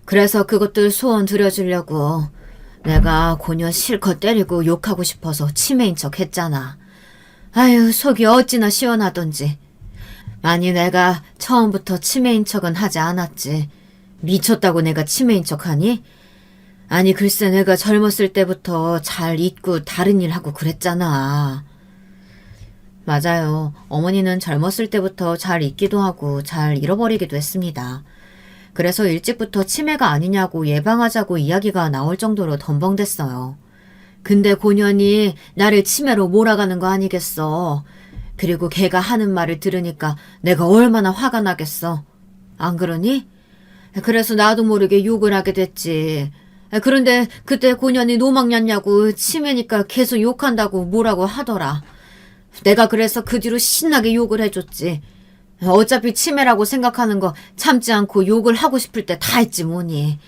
그래서 그것들 소원 들여주려고 내가 고녀 실컷 때리고 욕하고 싶어서 치매인 척 했잖아. 아유 속이 어찌나 시원하던지. 아니 내가 처음부터 치매인 척은 하지 않았지. 미쳤다고 내가 치매인 척하니? 아니 글쎄 내가 젊었을 때부터 잘 잊고 다른 일 하고 그랬잖아. 맞아요. 어머니는 젊었을 때부터 잘 잊기도 하고 잘 잃어버리기도 했습니다. 그래서 일찍부터 치매가 아니냐고 예방하자고 이야기가 나올 정도로 덤벙댔어요. 근데 고년이 나를 치매로 몰아가는 거 아니겠어. 그리고 걔가 하는 말을 들으니까 내가 얼마나 화가 나겠어. 안 그러니? 그래서 나도 모르게 욕을 하게 됐지. 그런데 그때 고년이 노망났냐고 치매니까 계속 욕한다고 뭐라고 하더라. 내가 그래서 그 뒤로 신나게 욕을 해줬지. 어차피 치매라고 생각하는 거 참지 않고 욕을 하고 싶을 때 다 했지 뭐니.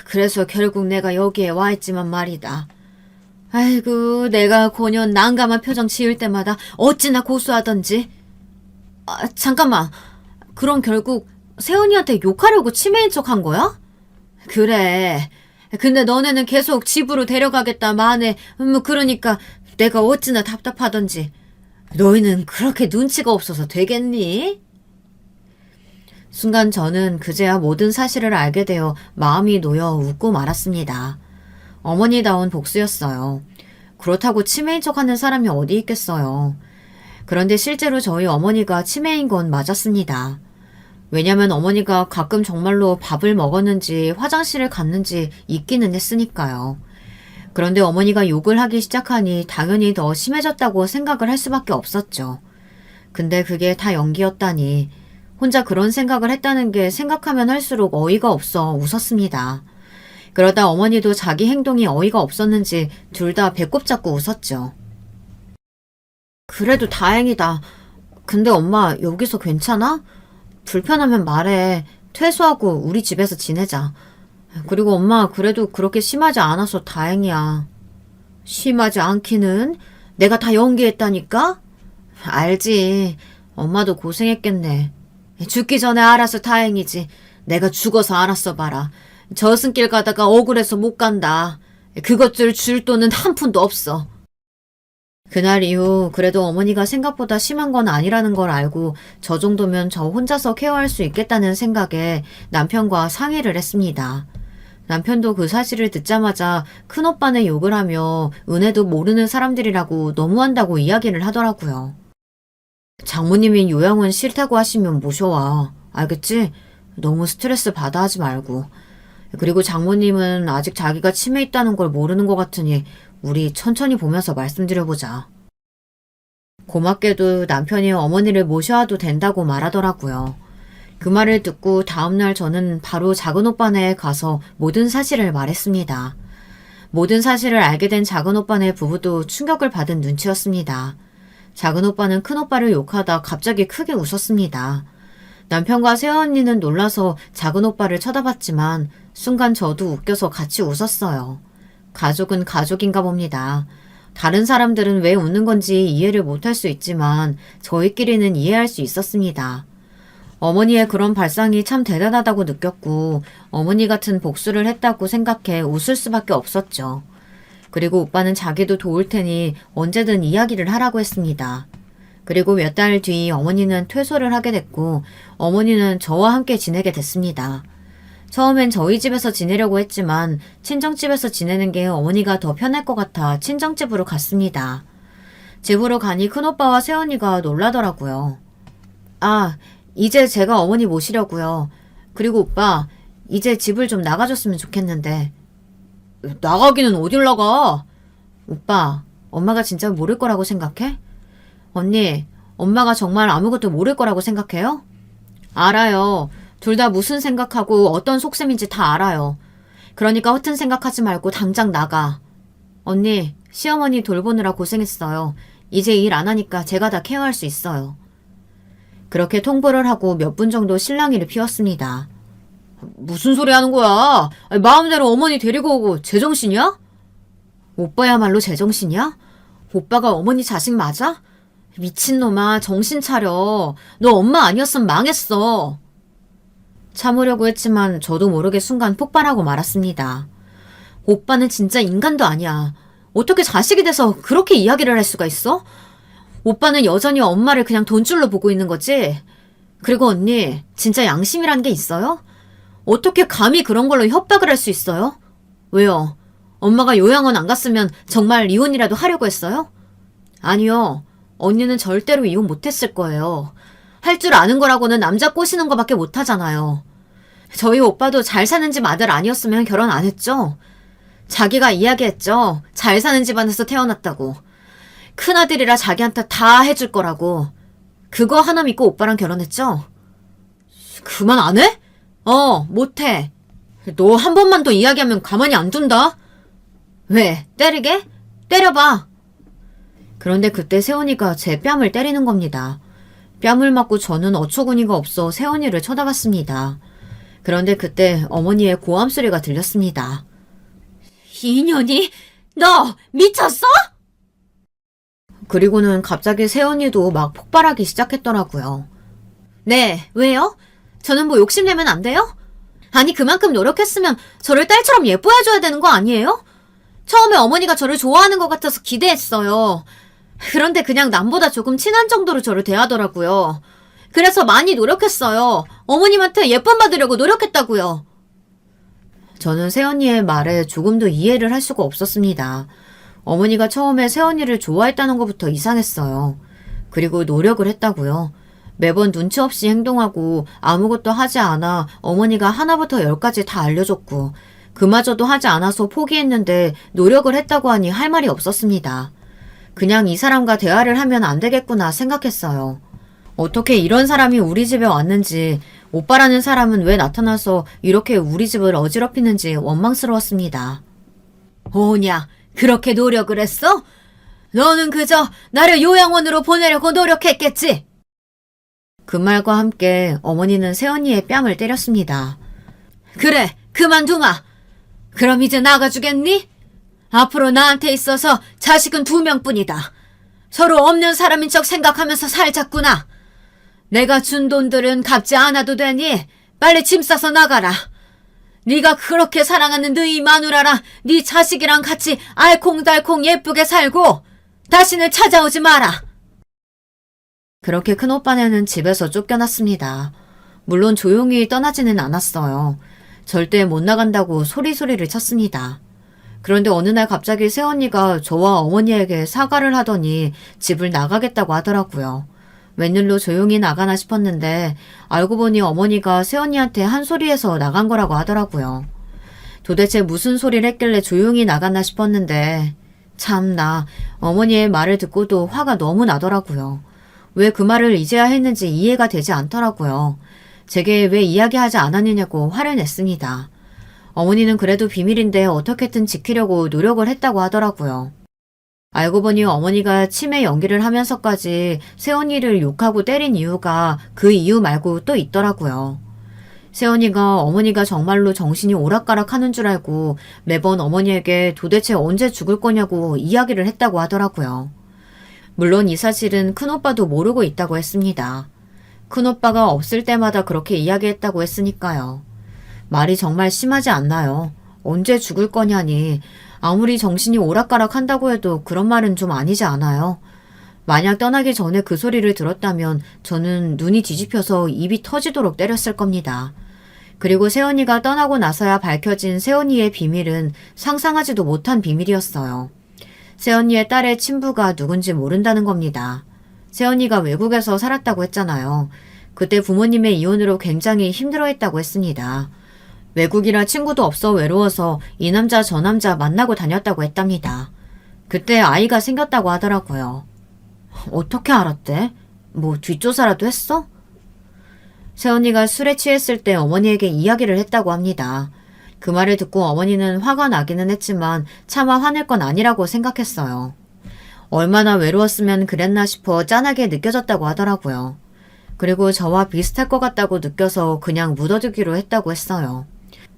그래서 결국 내가 여기에 와 있지만 말이다. 아이고 내가 고년 난감한 표정 지을 때마다 어찌나 고소하던지. 잠깐만. 그럼 결국 세훈이한테 욕하려고 치매인 척 한 거야? 그래. 근데 너네는 계속 집으로 데려가겠다 마네. 그러니까 내가 어찌나 답답하던지. 너희는 그렇게 눈치가 없어서 되겠니? 순간 저는 그제야 모든 사실을 알게 되어 마음이 놓여 웃고 말았습니다. 어머니다운 복수였어요. 그렇다고 치매인 척하는 사람이 어디 있겠어요. 그런데 실제로 저희 어머니가 치매인 건 맞았습니다. 왜냐면 어머니가 가끔 정말로 밥을 먹었는지 화장실을 갔는지 잊기는 했으니까요. 그런데 어머니가 욕을 하기 시작하니 당연히 더 심해졌다고 생각을 할 수밖에 없었죠. 근데 그게 다 연기였다니 혼자 그런 생각을 했다는 게 생각하면 할수록 어이가 없어 웃었습니다. 그러다 어머니도 자기 행동이 어이가 없었는지 둘 다 배꼽 잡고 웃었죠. 그래도 다행이다. 근데 엄마 여기서 괜찮아? 불편하면 말해. 퇴소하고 우리 집에서 지내자. 그리고 엄마 그래도 그렇게 심하지 않아서 다행이야. 심하지 않기는? 내가 다 연기했다니까? 알지. 엄마도 고생했겠네. 죽기 전에 알아서 다행이지. 내가 죽어서 알았어 봐라. 저승길 가다가 억울해서 못 간다. 그것들 줄 돈은 한 푼도 없어. 그날 이후 그래도 어머니가 생각보다 심한 건 아니라는 걸 알고 저 정도면 저 혼자서 케어할 수 있겠다는 생각에 남편과 상의를 했습니다. 남편도 그 사실을 듣자마자 큰오빠네 욕을 하며 은혜도 모르는 사람들이라고 너무한다고 이야기를 하더라고요. 장모님이 요양은 싫다고 하시면 모셔와. 알겠지? 너무 스트레스 받아 하지 말고. 그리고 장모님은 아직 자기가 치매 있다는 걸 모르는 것 같으니 우리 천천히 보면서 말씀드려보자. 고맙게도 남편이 어머니를 모셔와도 된다고 말하더라고요. 그 말을 듣고 다음날 저는 바로 작은 오빠네에 가서 모든 사실을 말했습니다. 모든 사실을 알게 된 작은 오빠네 부부도 충격을 받은 눈치였습니다. 작은 오빠는 큰 오빠를 욕하다 갑자기 크게 웃었습니다. 남편과 새언니는 놀라서 작은 오빠를 쳐다봤지만 순간 저도 웃겨서 같이 웃었어요. 가족은 가족인가 봅니다. 다른 사람들은 왜 웃는 건지 이해를 못할 수 있지만 저희끼리는 이해할 수 있었습니다. 어머니의 그런 발상이 참 대단하다고 느꼈고 어머니 같은 복수를 했다고 생각해 웃을 수밖에 없었죠. 그리고 오빠는 자기도 도울 테니 언제든 이야기를 하라고 했습니다. 그리고 몇 달 뒤 어머니는 퇴소를 하게 됐고 어머니는 저와 함께 지내게 됐습니다. 처음엔 저희 집에서 지내려고 했지만 친정집에서 지내는 게 어머니가 더 편할 것 같아 친정집으로 갔습니다. 집으로 가니 큰오빠와 새언니가 놀라더라고요. 아, 이제 제가 어머니 모시려고요. 그리고 오빠, 이제 집을 좀 나가줬으면 좋겠는데. 나가기는 어딜 나가? 오빠, 엄마가 진짜 모를 거라고 생각해? 언니, 엄마가 정말 아무것도 모를 거라고 생각해요? 알아요. 둘 다 무슨 생각하고 어떤 속셈인지 다 알아요. 그러니까 허튼 생각하지 말고 당장 나가. 언니, 시어머니 돌보느라 고생했어요. 이제 일 안 하니까 제가 다 케어할 수 있어요. 그렇게 통보를 하고 몇 분 정도 실랑이를 피웠습니다. 무슨 소리 하는 거야? 마음대로 어머니 데리고 오고 제정신이야? 오빠야말로 제정신이야? 오빠가 어머니 자식 맞아? 미친놈아, 정신 차려. 너 엄마 아니었으면 망했어. 참으려고 했지만 저도 모르게 순간 폭발하고 말았습니다. 오빠는 진짜 인간도 아니야. 어떻게 자식이 돼서 그렇게 이야기를 할 수가 있어? 오빠는 여전히 엄마를 그냥 돈줄로 보고 있는 거지? 그리고 언니, 진짜 양심이란 게 있어요? 어떻게 감히 그런 걸로 협박을 할 수 있어요? 왜요? 엄마가 요양원 안 갔으면 정말 이혼이라도 하려고 했어요? 아니요. 언니는 절대로 이혼 못했을 거예요. 할 줄 아는 거라고는 남자 꼬시는 거밖에 못하잖아요. 저희 오빠도 잘 사는 집 아들 아니었으면 결혼 안 했죠? 자기가 이야기했죠. 잘 사는 집안에서 태어났다고. 큰아들이라 자기한테 다 해줄 거라고. 그거 하나 믿고 오빠랑 결혼했죠? 그만 안 해? 못해. 너 한 번만 더 이야기하면 가만히 안 둔다. 왜? 때리게? 때려봐. 그런데 그때 세원이가 제 뺨을 때리는 겁니다. 뺨을 맞고 저는 어처구니가 없어 세원이를 쳐다봤습니다. 그런데 그때 어머니의 고함 소리가 들렸습니다. 이년이? 너 미쳤어? 그리고는 갑자기 세원이도 막 폭발하기 시작했더라고요. 네, 왜요? 저는 뭐 욕심내면 안 돼요? 아니, 그만큼 노력했으면 저를 딸처럼 예뻐해줘야 되는 거 아니에요? 처음에 어머니가 저를 좋아하는 것 같아서 기대했어요. 그런데 그냥 남보다 조금 친한 정도로 저를 대하더라고요. 그래서 많이 노력했어요. 어머님한테 예쁨 받으려고 노력했다고요. 저는 새언니의 말에 조금도 이해를 할 수가 없었습니다. 어머니가 처음에 새언니를 좋아했다는 것부터 이상했어요. 그리고 노력을 했다고요. 매번 눈치 없이 행동하고 아무것도 하지 않아 어머니가 하나부터 열까지 다 알려줬고 그마저도 하지 않아서 포기했는데 노력을 했다고 하니 할 말이 없었습니다. 그냥 이 사람과 대화를 하면 안 되겠구나 생각했어요. 어떻게 이런 사람이 우리 집에 왔는지, 오빠라는 사람은 왜 나타나서 이렇게 우리 집을 어지럽히는지 원망스러웠습니다. 오냐, 그렇게 노력을 했어? 너는 그저 나를 요양원으로 보내려고 노력했겠지? 그 말과 함께 어머니는 새언니의 뺨을 때렸습니다. 그래, 그만두마. 그럼 이제 나가주겠니? 앞으로 나한테 있어서 자식은 2명뿐이다. 서로 없는 사람인 척 생각하면서 살자꾸나. 내가 준 돈들은 갚지 않아도 되니 빨리 짐 싸서 나가라. 네가 그렇게 사랑하는 너희 마누라랑 네 자식이랑 같이 알콩달콩 예쁘게 살고 다시는 찾아오지 마라. 그렇게 큰오빠네는 집에서 쫓겨났습니다. 물론 조용히 떠나지는 않았어요. 절대 못 나간다고 소리소리를 쳤습니다. 그런데 어느 날 갑자기 새언니가 저와 어머니에게 사과를 하더니 집을 나가겠다고 하더라고요. 웬일로 조용히 나가나 싶었는데 알고 보니 어머니가 새언니한테 한 소리해서 나간 거라고 하더라고요. 도대체 무슨 소리를 했길래 조용히 나갔나 싶었는데 참나 어머니의 말을 듣고도 화가 너무 나더라고요. 왜 그 말을 이제야 했는지 이해가 되지 않더라고요. 제게 왜 이야기하지 않았느냐고 화를 냈습니다. 어머니는 그래도 비밀인데 어떻게든 지키려고 노력을 했다고 하더라고요. 알고 보니 어머니가 치매 연기를 하면서까지 새언니를 욕하고 때린 이유가 그 이유 말고 또 있더라고요. 새언니가 어머니가 정말로 정신이 오락가락하는 줄 알고 매번 어머니에게 도대체 언제 죽을 거냐고 이야기를 했다고 하더라고요. 물론 이 사실은 큰오빠도 모르고 있다고 했습니다. 큰오빠가 없을 때마다 그렇게 이야기했다고 했으니까요. 말이 정말 심하지 않나요? 언제 죽을 거냐니 아무리 정신이 오락가락 한다고 해도 그런 말은 좀 아니지 않아요? 만약 떠나기 전에 그 소리를 들었다면 저는 눈이 뒤집혀서 입이 터지도록 때렸을 겁니다. 그리고 새언니가 떠나고 나서야 밝혀진 새언니의 비밀은 상상하지도 못한 비밀이었어요. 새언니의 딸의 친부가 누군지 모른다는 겁니다. 새언니가 외국에서 살았다고 했잖아요. 그때 부모님의 이혼으로 굉장히 힘들어했다고 했습니다. 외국이라 친구도 없어 외로워서 이 남자 저 남자 만나고 다녔다고 했답니다. 그때 아이가 생겼다고 하더라고요. 어떻게 알았대? 뭐 뒷조사라도 했어? 새언니가 술에 취했을 때 어머니에게 이야기를 했다고 합니다. 그 말을 듣고 어머니는 화가 나기는 했지만 차마 화낼 건 아니라고 생각했어요. 얼마나 외로웠으면 그랬나 싶어 짠하게 느껴졌다고 하더라고요. 그리고 저와 비슷할 것 같다고 느껴서 그냥 묻어두기로 했다고 했어요.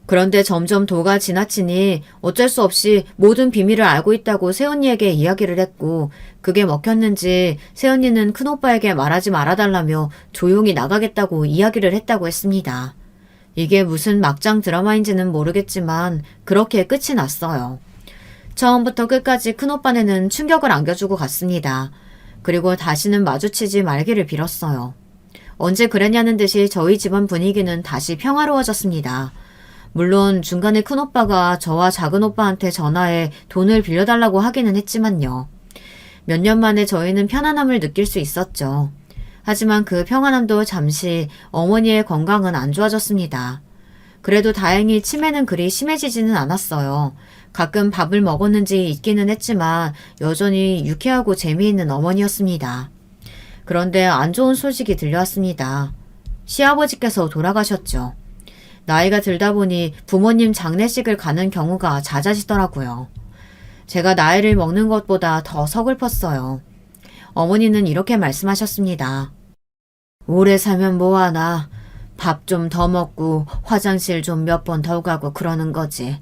그런데 점점 도가 지나치니 어쩔 수 없이 모든 비밀을 알고 있다고 새언니에게 이야기를 했고 그게 먹혔는지 새언니는 큰오빠에게 말하지 말아달라며 조용히 나가겠다고 이야기를 했다고 했습니다. 이게 무슨 막장 드라마인지는 모르겠지만 그렇게 끝이 났어요. 처음부터 끝까지 큰오빠네는 충격을 안겨주고 갔습니다. 그리고 다시는 마주치지 말기를 빌었어요. 언제 그랬냐는 듯이 저희 집안 분위기는 다시 평화로워졌습니다. 물론 중간에 큰오빠가 저와 작은오빠한테 전화해 돈을 빌려달라고 하기는 했지만요. 몇 년 만에 저희는 편안함을 느낄 수 있었죠. 하지만 그 평안함도 잠시 어머니의 건강은 안 좋아졌습니다. 그래도 다행히 치매는 그리 심해지지는 않았어요. 가끔 밥을 먹었는지 잊기는 했지만 여전히 유쾌하고 재미있는 어머니였습니다. 그런데 안 좋은 소식이 들려왔습니다. 시아버지께서 돌아가셨죠. 나이가 들다 보니 부모님 장례식을 가는 경우가 잦아지더라고요. 제가 나이를 먹는 것보다 더 서글펐어요. 어머니는 이렇게 말씀하셨습니다. 오래 살면 뭐하나. 밥 좀 더 먹고 화장실 좀 몇 번 더 가고 그러는 거지.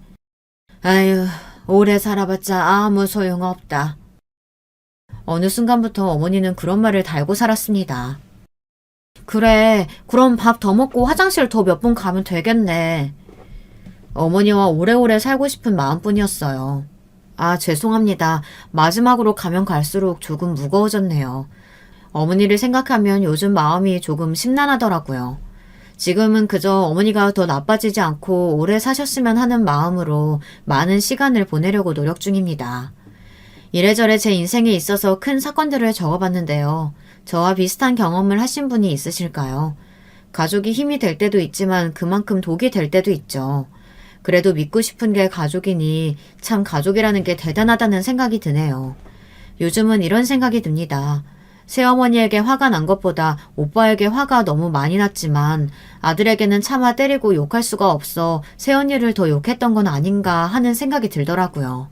아유, 오래 살아봤자 아무 소용없다. 어느 순간부터 어머니는 그런 말을 달고 살았습니다. 그래, 그럼 밥 더 먹고 화장실 더 몇 번 가면 되겠네. 어머니와 오래오래 살고 싶은 마음뿐이었어요. 아, 죄송합니다. 마지막으로 가면 갈수록 조금 무거워졌네요. 어머니를 생각하면 요즘 마음이 조금 심란하더라고요. 지금은 그저 어머니가 더 나빠지지 않고 오래 사셨으면 하는 마음으로 많은 시간을 보내려고 노력 중입니다. 이래저래 제 인생에 있어서 큰 사건들을 적어봤는데요. 저와 비슷한 경험을 하신 분이 있으실까요? 가족이 힘이 될 때도 있지만 그만큼 독이 될 때도 있죠. 그래도 믿고 싶은 게 가족이니 참 가족이라는 게 대단하다는 생각이 드네요. 요즘은 이런 생각이 듭니다. 새어머니에게 화가 난 것보다 오빠에게 화가 너무 많이 났지만 아들에게는 차마 때리고 욕할 수가 없어 새언니를 더 욕했던 건 아닌가 하는 생각이 들더라고요.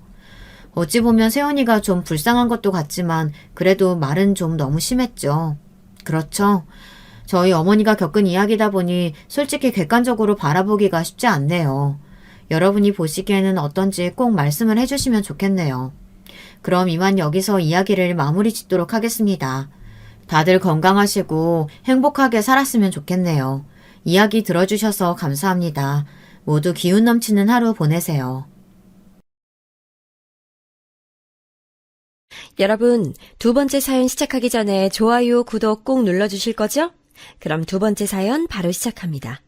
어찌 보면 새언니가 좀 불쌍한 것도 같지만 그래도 말은 좀 너무 심했죠. 그렇죠. 저희 어머니가 겪은 이야기다 보니 솔직히 객관적으로 바라보기가 쉽지 않네요. 여러분이 보시기에는 어떤지 꼭 말씀을 해주시면 좋겠네요. 그럼 이만 여기서 이야기를 마무리 짓도록 하겠습니다. 다들 건강하시고 행복하게 살았으면 좋겠네요. 이야기 들어주셔서 감사합니다. 모두 기운 넘치는 하루 보내세요. 여러분, 두 번째 사연 시작하기 전에 좋아요, 구독 꼭 눌러주실 거죠? 그럼 두 번째 사연 바로 시작합니다.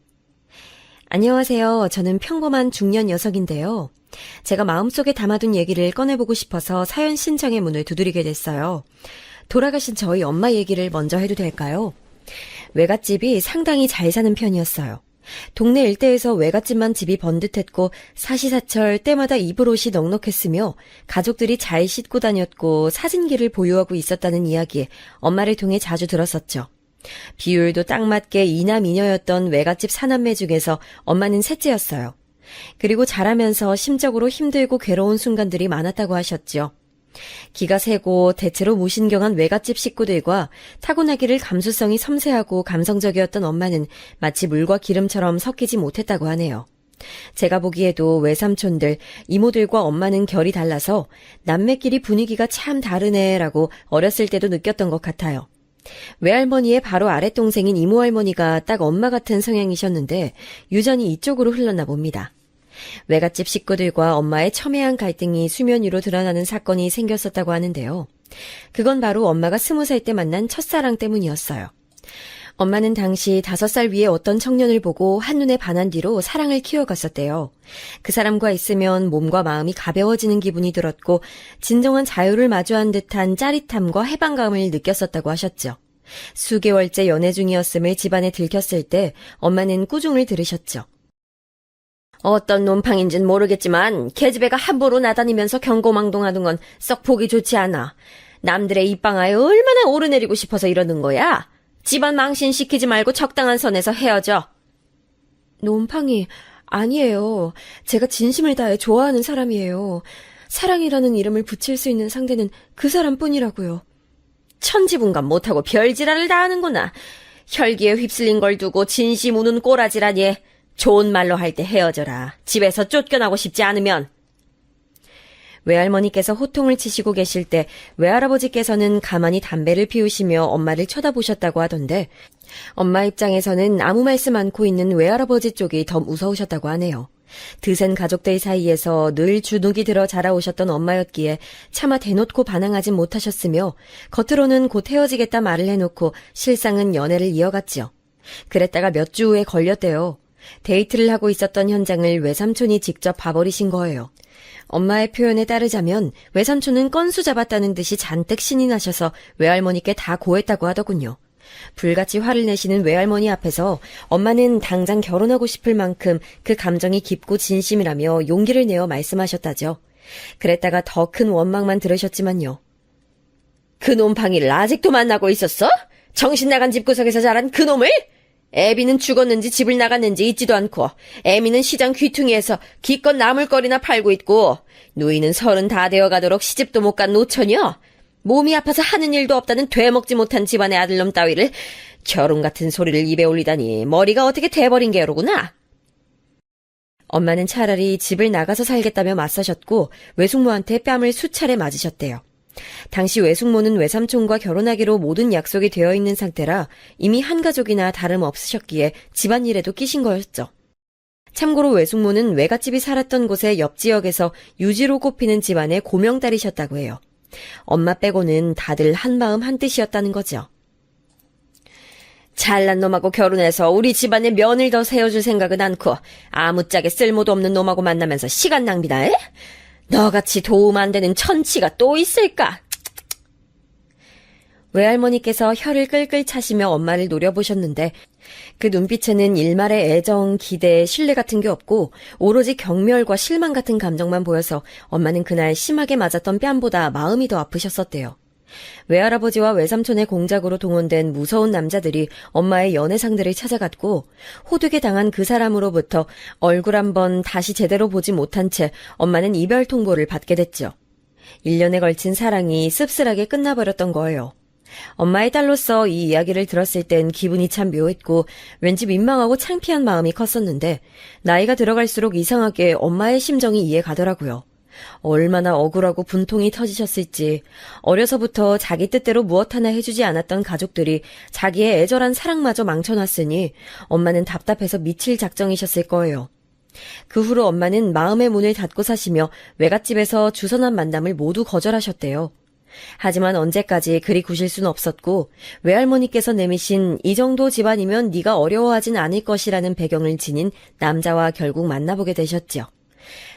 안녕하세요. 저는 평범한 중년 여성인데요. 제가 마음속에 담아둔 얘기를 꺼내보고 싶어서 사연 신청의 문을 두드리게 됐어요. 돌아가신 저희 엄마 얘기를 먼저 해도 될까요? 외갓집이 상당히 잘 사는 편이었어요. 동네 일대에서 외갓집만 집이 번듯했고 사시사철 때마다 입을 옷이 넉넉했으며 가족들이 잘 씻고 다녔고 사진기를 보유하고 있었다는 이야기 엄마를 통해 자주 들었었죠. 비율도 딱 맞게 이남이녀였던 외갓집 사남매 중에서 엄마는 셋째였어요. 그리고 자라면서 심적으로 힘들고 괴로운 순간들이 많았다고 하셨죠. 기가 세고 대체로 무신경한 외갓집 식구들과 타고나기를 감수성이 섬세하고 감성적이었던 엄마는 마치 물과 기름처럼 섞이지 못했다고 하네요. 제가 보기에도 외삼촌들, 이모들과 엄마는 결이 달라서 남매끼리 분위기가 참 다르네라고 어렸을 때도 느꼈던 것 같아요. 외할머니의 바로 아랫동생인 이모할머니가 딱 엄마 같은 성향이셨는데 유전이 이쪽으로 흘렀나 봅니다. 외갓집 식구들과 엄마의 첨예한 갈등이 수면 위로 드러나는 사건이 생겼었다고 하는데요. 그건 바로 엄마가 20살 때 만난 첫사랑 때문이었어요. 엄마는 당시 5살 위의 어떤 청년을 보고 한눈에 반한 뒤로 사랑을 키워갔었대요. 그 사람과 있으면 몸과 마음이 가벼워지는 기분이 들었고 진정한 자유를 마주한 듯한 짜릿함과 해방감을 느꼈었다고 하셨죠. 수개월째 연애 중이었음을 집안에 들켰을 때 엄마는 꾸중을 들으셨죠. 어떤 놈팡인진 모르겠지만 계집애가 함부로 나다니면서 경고망동하는 건 썩 보기 좋지 않아. 남들의 입방아에 얼마나 오르내리고 싶어서 이러는 거야? 집안 망신시키지 말고 적당한 선에서 헤어져. 놈팡이 아니에요. 제가 진심을 다해 좋아하는 사람이에요. 사랑이라는 이름을 붙일 수 있는 상대는 그 사람뿐이라고요. 천지분간 못하고 별지랄을 다 하는구나. 혈기에 휩쓸린 걸 두고 진심 우는 꼬라지라니. 좋은 말로 할 때 헤어져라. 집에서 쫓겨나고 싶지 않으면. 외할머니께서 호통을 치시고 계실 때 외할아버지께서는 가만히 담배를 피우시며 엄마를 쳐다보셨다고 하던데 엄마 입장에서는 아무 말씀 않고 있는 외할아버지 쪽이 더 무서우셨다고 하네요. 드센 가족들 사이에서 늘 주눅이 들어 자라오셨던 엄마였기에 차마 대놓고 반항하진 못하셨으며 겉으로는 곧 헤어지겠다 말을 해놓고 실상은 연애를 이어갔지요. 그랬다가 몇 주 후에 걸렸대요. 데이트를 하고 있었던 현장을 외삼촌이 직접 봐버리신 거예요. 엄마의 표현에 따르자면 외삼촌은 건수 잡았다는 듯이 잔뜩 신이 나셔서 외할머니께 다 고했다고 하더군요. 불같이 화를 내시는 외할머니 앞에서 엄마는 당장 결혼하고 싶을 만큼 그 감정이 깊고 진심이라며 용기를 내어 말씀하셨다죠. 그랬다가 더 큰 원망만 들으셨지만요. 그 놈팡이를 아직도 만나고 있었어? 정신 나간 집구석에서 자란 그 놈을? 애비는 죽었는지 집을 나갔는지 잊지도 않고 애미는 시장 귀퉁이에서 기껏 나물거리나 팔고 있고 누이는 30 다 되어가도록 시집도 못 간 노처녀. 몸이 아파서 하는 일도 없다는 되먹지 못한 집안의 아들놈 따위를 결혼 같은 소리를 입에 올리다니 머리가 어떻게 돼버린 게로구나. 엄마는 차라리 집을 나가서 살겠다며 맞서셨고 외숙모한테 뺨을 수차례 맞으셨대요. 당시 외숙모는 외삼촌과 결혼하기로 모든 약속이 되어 있는 상태라 이미 한 가족이나 다름없으셨기에 집안일에도 끼신 거였죠. 참고로 외숙모는 외갓집이 살았던 곳의 옆 지역에서 유지로 꼽히는 집안의 고명딸이셨다고 해요. 엄마 빼고는 다들 한마음 한뜻이었다는 거죠. 잘난 놈하고 결혼해서 우리 집안에 면을 더 세워줄 생각은 않고 아무짝에 쓸모도 없는 놈하고 만나면서 시간 낭비나 해? 너같이 도움 안 되는 천치가 또 있을까? 외할머니께서 혀를 끌끌 차시며 엄마를 노려보셨는데 그 눈빛에는 일말의 애정, 기대, 신뢰 같은 게 없고 오로지 경멸과 실망 같은 감정만 보여서 엄마는 그날 심하게 맞았던 뺨보다 마음이 더 아프셨었대요. 외할아버지와 외삼촌의 공작으로 동원된 무서운 남자들이 엄마의 연애 상대를 찾아갔고 호되게 당한 그 사람으로부터 얼굴 한번 다시 제대로 보지 못한 채 엄마는 이별 통보를 받게 됐죠. 1년에 걸친 사랑이 씁쓸하게 끝나버렸던 거예요. 엄마의 딸로서 이 이야기를 들었을 땐 기분이 참 묘했고 왠지 민망하고 창피한 마음이 컸었는데 나이가 들어갈수록 이상하게 엄마의 심정이 이해가더라고요. 얼마나 억울하고 분통이 터지셨을지 어려서부터 자기 뜻대로 무엇 하나 해주지 않았던 가족들이 자기의 애절한 사랑마저 망쳐놨으니 엄마는 답답해서 미칠 작정이셨을 거예요. 그 후로 엄마는 마음의 문을 닫고 사시며 외갓집에서 주선한 만남을 모두 거절하셨대요. 하지만 언제까지 그리 구실 수는 없었고 외할머니께서 내미신 이 정도 집안이면 네가 어려워하진 않을 것이라는 배경을 지닌 남자와 결국 만나보게 되셨죠.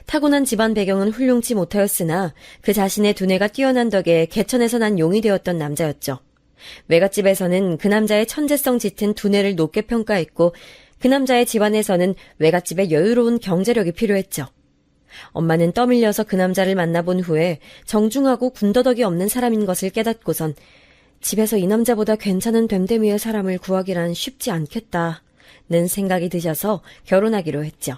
타고난 집안 배경은 훌륭치 못하였으나 그 자신의 두뇌가 뛰어난 덕에 개천에서 난 용이 되었던 남자였죠. 외갓집에서는 그 남자의 천재성 짙은 두뇌를 높게 평가했고 그 남자의 집안에서는 외갓집의 여유로운 경제력이 필요했죠. 엄마는 떠밀려서 그 남자를 만나본 후에 정중하고 군더더기 없는 사람인 것을 깨닫고선 집에서 이 남자보다 괜찮은 됨됨이의 사람을 구하기란 쉽지 않겠다는 생각이 드셔서 결혼하기로 했죠.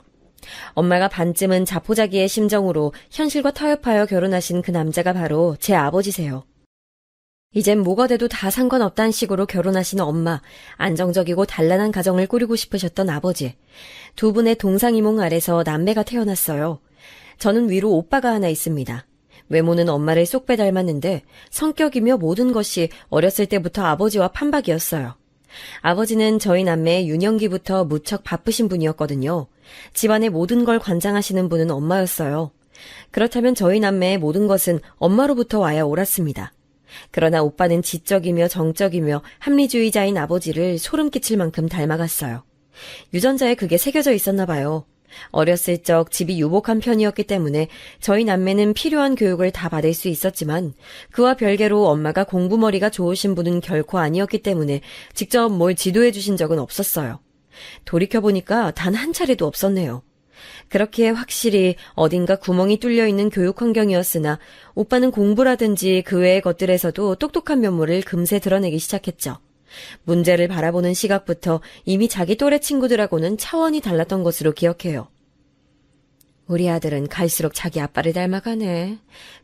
엄마가 반쯤은 자포자기의 심정으로 현실과 타협하여 결혼하신 그 남자가 바로 제 아버지세요. 이젠 뭐가 돼도 다 상관없다는 식으로 결혼하신 엄마, 안정적이고 단란한 가정을 꾸리고 싶으셨던 아버지, 두 분의 동상이몽 아래서 남매가 태어났어요. 저는 위로 오빠가 하나 있습니다. 외모는 엄마를 쏙 빼닮았는데 성격이며 모든 것이 어렸을 때부터 아버지와 판박이었어요. 아버지는 저희 남매의 유년기부터 무척 바쁘신 분이었거든요. 집안의 모든 걸 관장하시는 분은 엄마였어요. 그렇다면 저희 남매의 모든 것은 엄마로부터 와야 옳았습니다. 그러나 오빠는 지적이며 정적이며 합리주의자인 아버지를 소름 끼칠 만큼 닮아갔어요. 유전자에 그게 새겨져 있었나 봐요. 어렸을 적 집이 유복한 편이었기 때문에 저희 남매는 필요한 교육을 다 받을 수 있었지만 그와 별개로 엄마가 공부머리가 좋으신 분은 결코 아니었기 때문에 직접 뭘 지도해 주신 적은 없었어요. 돌이켜보니까 단 한 차례도 없었네요. 그렇게 확실히 어딘가 구멍이 뚫려 있는 교육 환경이었으나 오빠는 공부라든지 그 외의 것들에서도 똑똑한 면모를 금세 드러내기 시작했죠. 문제를 바라보는 시각부터 이미 자기 또래 친구들하고는 차원이 달랐던 것으로 기억해요. 우리 아들은 갈수록 자기 아빠를 닮아가네.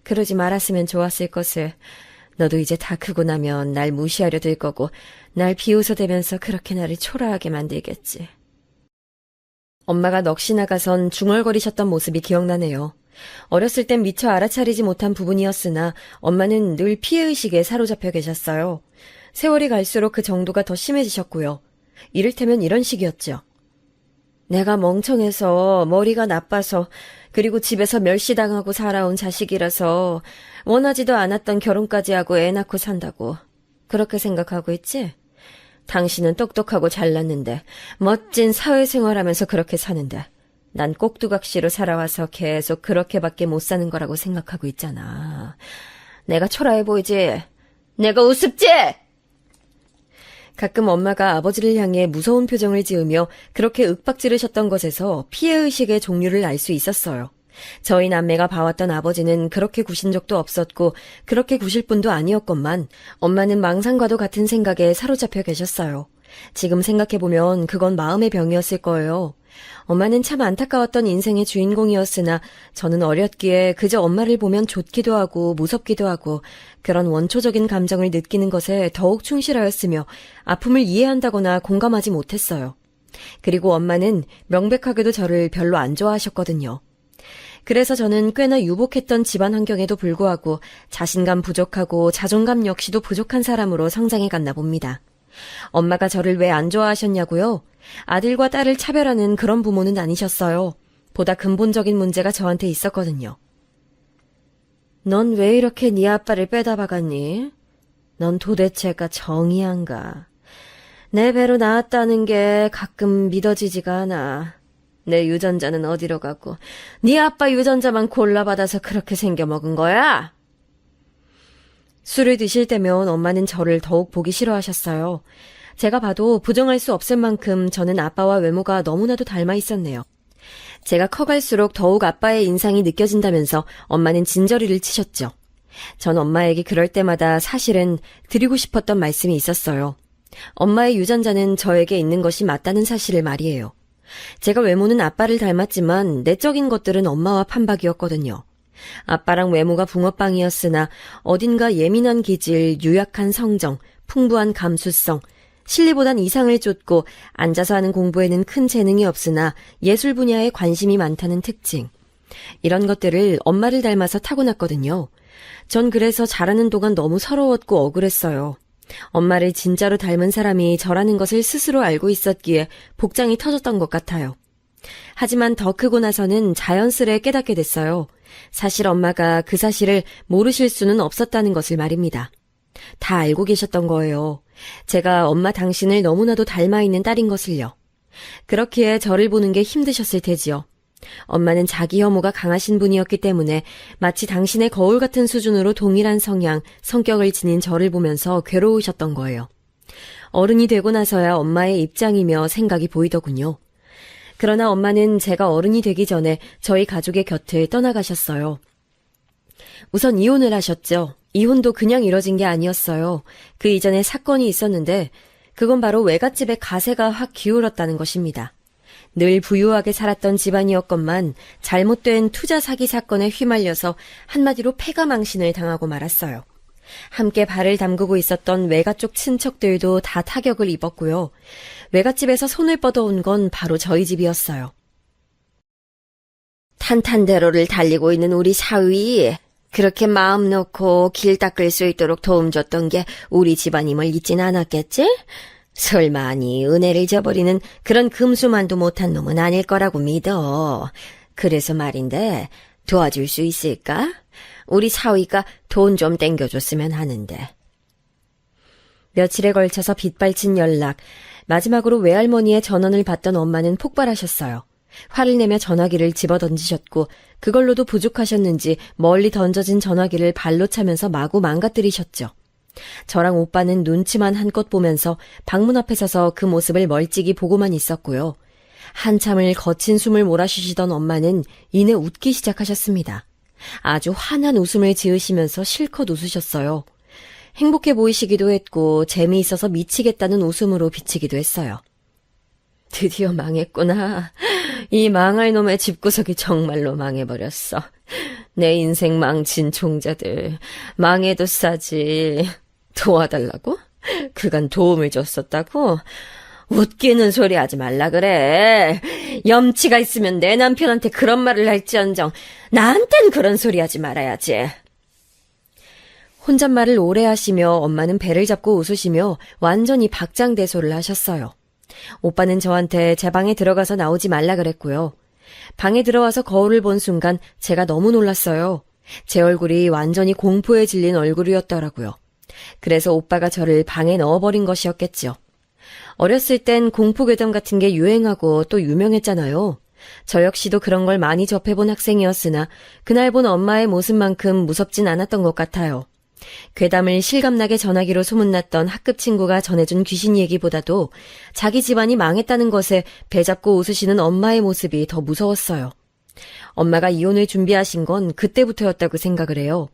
그러지 말았으면 좋았을 것을. 너도 이제 다 크고 나면 날 무시하려 들 거고 날 비웃어대면서 그렇게 나를 초라하게 만들겠지. 엄마가 넋이 나가선 중얼거리셨던 모습이 기억나네요. 어렸을 땐 미처 알아차리지 못한 부분이었으나 엄마는 늘 피해의식에 사로잡혀 계셨어요. 세월이 갈수록 그 정도가 더 심해지셨고요. 이를테면 이런 식이었죠. 내가 멍청해서 머리가 나빠서 그리고 집에서 멸시당하고 살아온 자식이라서 원하지도 않았던 결혼까지 하고 애 낳고 산다고 그렇게 생각하고 있지? 당신은 똑똑하고 잘났는데 멋진 사회생활하면서 그렇게 사는데 난 꼭두각시로 살아와서 계속 그렇게밖에 못 사는 거라고 생각하고 있잖아. 내가 초라해 보이지? 내가 우습지? 가끔 엄마가 아버지를 향해 무서운 표정을 지으며 그렇게 윽박지르셨던 것에서 피해의식의 종류를 알 수 있었어요. 저희 남매가 봐왔던 아버지는 그렇게 구신 적도 없었고 그렇게 구실 분도 아니었건만 엄마는 망상과도 같은 생각에 사로잡혀 계셨어요. 지금 생각해보면 그건 마음의 병이었을 거예요. 엄마는 참 안타까웠던 인생의 주인공이었으나 저는 어렸기에 그저 엄마를 보면 좋기도 하고 무섭기도 하고 그런 원초적인 감정을 느끼는 것에 더욱 충실하였으며 아픔을 이해한다거나 공감하지 못했어요. 그리고 엄마는 명백하게도 저를 별로 안 좋아하셨거든요. 그래서 저는 꽤나 유복했던 집안 환경에도 불구하고 자신감 부족하고 자존감 역시도 부족한 사람으로 성장해 갔나 봅니다. 엄마가 저를 왜 안 좋아하셨냐고요? 아들과 딸을 차별하는 그런 부모는 아니셨어요. 보다 근본적인 문제가 저한테 있었거든요. 넌 왜 이렇게 네 아빠를 빼다 박았니? 넌 도대체가 정의한가? 내 배로 나왔다는 게 가끔 믿어지지가 않아. 내 유전자는 어디로 가고 네 아빠 유전자만 골라받아서 그렇게 생겨 먹은 거야? 술을 드실 때면 엄마는 저를 더욱 보기 싫어하셨어요. 제가 봐도 부정할 수 없을 만큼 저는 아빠와 외모가 너무나도 닮아 있었네요. 제가 커갈수록 더욱 아빠의 인상이 느껴진다면서 엄마는 진저리를 치셨죠. 전 엄마에게 그럴 때마다 사실은 드리고 싶었던 말씀이 있었어요. 엄마의 유전자는 저에게 있는 것이 맞다는 사실을 말이에요. 제가 외모는 아빠를 닮았지만 내적인 것들은 엄마와 판박이었거든요. 아빠랑 외모가 붕어빵이었으나 어딘가 예민한 기질, 유약한 성정, 풍부한 감수성, 실리보단 이상을 쫓고 앉아서 하는 공부에는 큰 재능이 없으나 예술 분야에 관심이 많다는 특징. 이런 것들을 엄마를 닮아서 타고났거든요. 전 그래서 자라는 동안 너무 서러웠고 억울했어요. 엄마를 진짜로 닮은 사람이 저라는 것을 스스로 알고 있었기에 복장이 터졌던 것 같아요. 하지만 더 크고 나서는 자연스레 깨닫게 됐어요. 사실 엄마가 그 사실을 모르실 수는 없었다는 것을 말입니다. 다 알고 계셨던 거예요. 제가 엄마 당신을 너무나도 닮아 있는 딸인 것을요. 그렇기에 저를 보는 게 힘드셨을 테지요. 엄마는 자기 혐오가 강하신 분이었기 때문에 마치 당신의 거울 같은 수준으로 동일한 성향, 성격을 지닌 저를 보면서 괴로우셨던 거예요. 어른이 되고 나서야 엄마의 입장이며 생각이 보이더군요. 그러나 엄마는 제가 어른이 되기 전에 저희 가족의 곁을 떠나가셨어요. 우선 이혼을 하셨죠. 이혼도 그냥 이뤄진 게 아니었어요. 그 이전에 사건이 있었는데 그건 바로 외갓집의 가세가 확 기울었다는 것입니다. 늘 부유하게 살았던 집안이었건만 잘못된 투자 사기 사건에 휘말려서 한마디로 패가망신을 당하고 말았어요. 함께 발을 담그고 있었던 외가 쪽 친척들도 다 타격을 입었고요. 외갓집에서 손을 뻗어온 건 바로 저희 집이었어요. 탄탄대로를 달리고 있는 우리 사위, 그렇게 마음 놓고 길 닦을 수 있도록 도움 줬던 게 우리 집안임을 잊진 않았겠지? 설마 아니 은혜를 저버리는 그런 금수만도 못한 놈은 아닐 거라고 믿어. 그래서 말인데 도와줄 수 있을까? 우리 사위가 돈 좀 땡겨줬으면 하는데. 며칠에 걸쳐서 빗발친 연락, 마지막으로 외할머니의 전원을 받던 엄마는 폭발하셨어요. 화를 내며 전화기를 집어던지셨고 그걸로도 부족하셨는지 멀리 던져진 전화기를 발로 차면서 마구 망가뜨리셨죠. 저랑 오빠는 눈치만 한껏 보면서 방문 앞에 서서 그 모습을 멀찍이 보고만 있었고요. 한참을 거친 숨을 몰아쉬시던 엄마는 이내 웃기 시작하셨습니다. 아주 환한 웃음을 지으시면서 실컷 웃으셨어요. 행복해 보이시기도 했고 재미있어서 미치겠다는 웃음으로 비치기도 했어요. 드디어 망했구나. 이 망할 놈의 집구석이 정말로 망해버렸어. 내 인생 망친 종자들. 망해도 싸지. 도와달라고? 그간 도움을 줬었다고? 웃기는 소리 하지 말라 그래. 염치가 있으면 내 남편한테 그런 말을 할지언정 나한텐 그런 소리 하지 말아야지. 혼잣말을 오래 하시며 엄마는 배를 잡고 웃으시며 완전히 박장대소를 하셨어요. 오빠는 저한테 제 방에 들어가서 나오지 말라 그랬고요. 방에 들어와서 거울을 본 순간 제가 너무 놀랐어요. 제 얼굴이 완전히 공포에 질린 얼굴이었더라고요. 그래서 오빠가 저를 방에 넣어버린 것이었겠죠. 어렸을 땐 공포괴담 같은 게 유행하고 또 유명했잖아요. 저 역시도 그런 걸 많이 접해본 학생이었으나 그날 본 엄마의 모습만큼 무섭진 않았던 것 같아요. 괴담을 실감나게 전하기로 소문났던 학급 친구가 전해준 귀신 얘기보다도 자기 집안이 망했다는 것에 배 잡고 웃으시는 엄마의 모습이 더 무서웠어요. 엄마가 이혼을 준비하신 건 그때부터였다고 생각을 해요.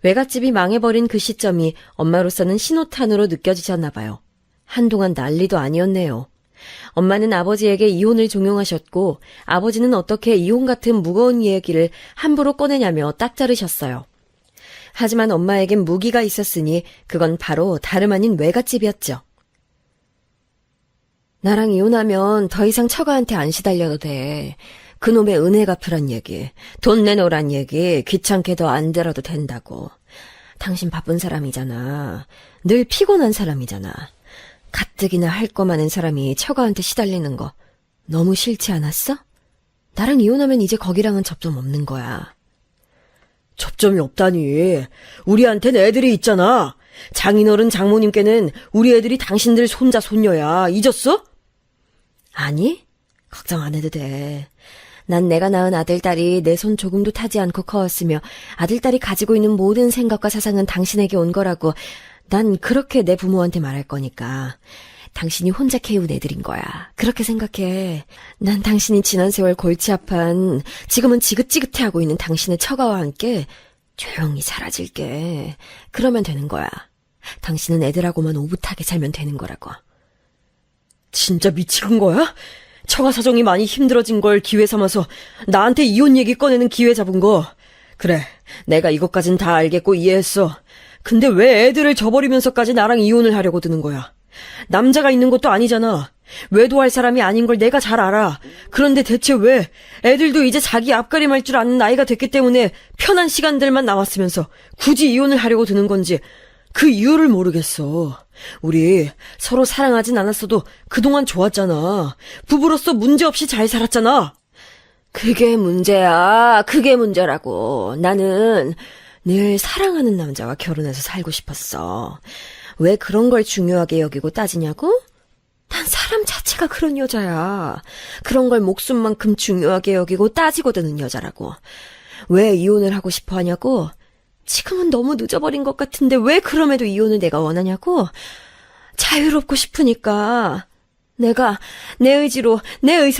외갓집이 망해버린 그 시점이 엄마로서는 신호탄으로 느껴지셨나 봐요. 한동안 난리도 아니었네요. 엄마는 아버지에게 이혼을 종용하셨고 아버지는 어떻게 이혼 같은 무거운 이야기를 함부로 꺼내냐며 딱 자르셨어요. 하지만 엄마에겐 무기가 있었으니 그건 바로 다름 아닌 외갓집이었죠. 나랑 이혼하면 더 이상 처가한테 안 시달려도 돼. 그놈의 은혜 갚으란 얘기, 돈 내놓으란 얘기 귀찮게도 안 들어도 된다고. 당신 바쁜 사람이잖아. 늘 피곤한 사람이잖아. 가뜩이나 할 거 많은 사람이 처가한테 시달리는 거 너무 싫지 않았어? 나랑 이혼하면 이제 거기랑은 접점 없는 거야. 접점이 없다니. 우리한텐 애들이 있잖아. 장인어른 장모님께는 우리 애들이 당신들 손자 손녀야. 잊었어? 아니, 걱정 안 해도 돼. 난 내가 낳은 아들딸이 내 손 조금도 타지 않고 커왔으며 아들딸이 가지고 있는 모든 생각과 사상은 당신에게 온 거라고 난 그렇게 내 부모한테 말할 거니까. 당신이 혼자 키운 애들인 거야. 그렇게 생각해. 난 당신이 지난 세월 골치 아파한 지금은 지긋지긋해하고 있는 당신의 처가와 함께 조용히 사라질게. 그러면 되는 거야. 당신은 애들하고만 오붓하게 살면 되는 거라고. 진짜 미치는 거야? 처가 사정이 많이 힘들어진 걸 기회 삼아서 나한테 이혼 얘기 꺼내는 기회 잡은 거. 그래, 내가 이것까진 다 알겠고 이해했어. 근데 왜 애들을 저버리면서까지 나랑 이혼을 하려고 드는 거야? 남자가 있는 것도 아니잖아. 외도할 사람이 아닌 걸 내가 잘 알아. 그런데 대체 왜 애들도 이제 자기 앞가림할 줄 아는 나이가 됐기 때문에 편한 시간들만 남았으면서 굳이 이혼을 하려고 드는 건지 그 이유를 모르겠어. 우리 서로 사랑하진 않았어도 그동안 좋았잖아. 부부로서 문제없이 잘 살았잖아. 그게 문제야. 그게 문제라고. 나는 늘 사랑하는 남자와 결혼해서 살고 싶었어. 왜 그런 걸 중요하게 여기고 따지냐고? 난 사람 자체가 그런 여자야. 그런 걸 목숨만큼 중요하게 여기고 따지고 드는 여자라고. 왜 이혼을 하고 싶어 하냐고? 지금은 너무 늦어버린 것 같은데 왜 그럼에도 이혼을 내가 원하냐고? 자유롭고 싶으니까. 내가 내 의지로, 내 의사로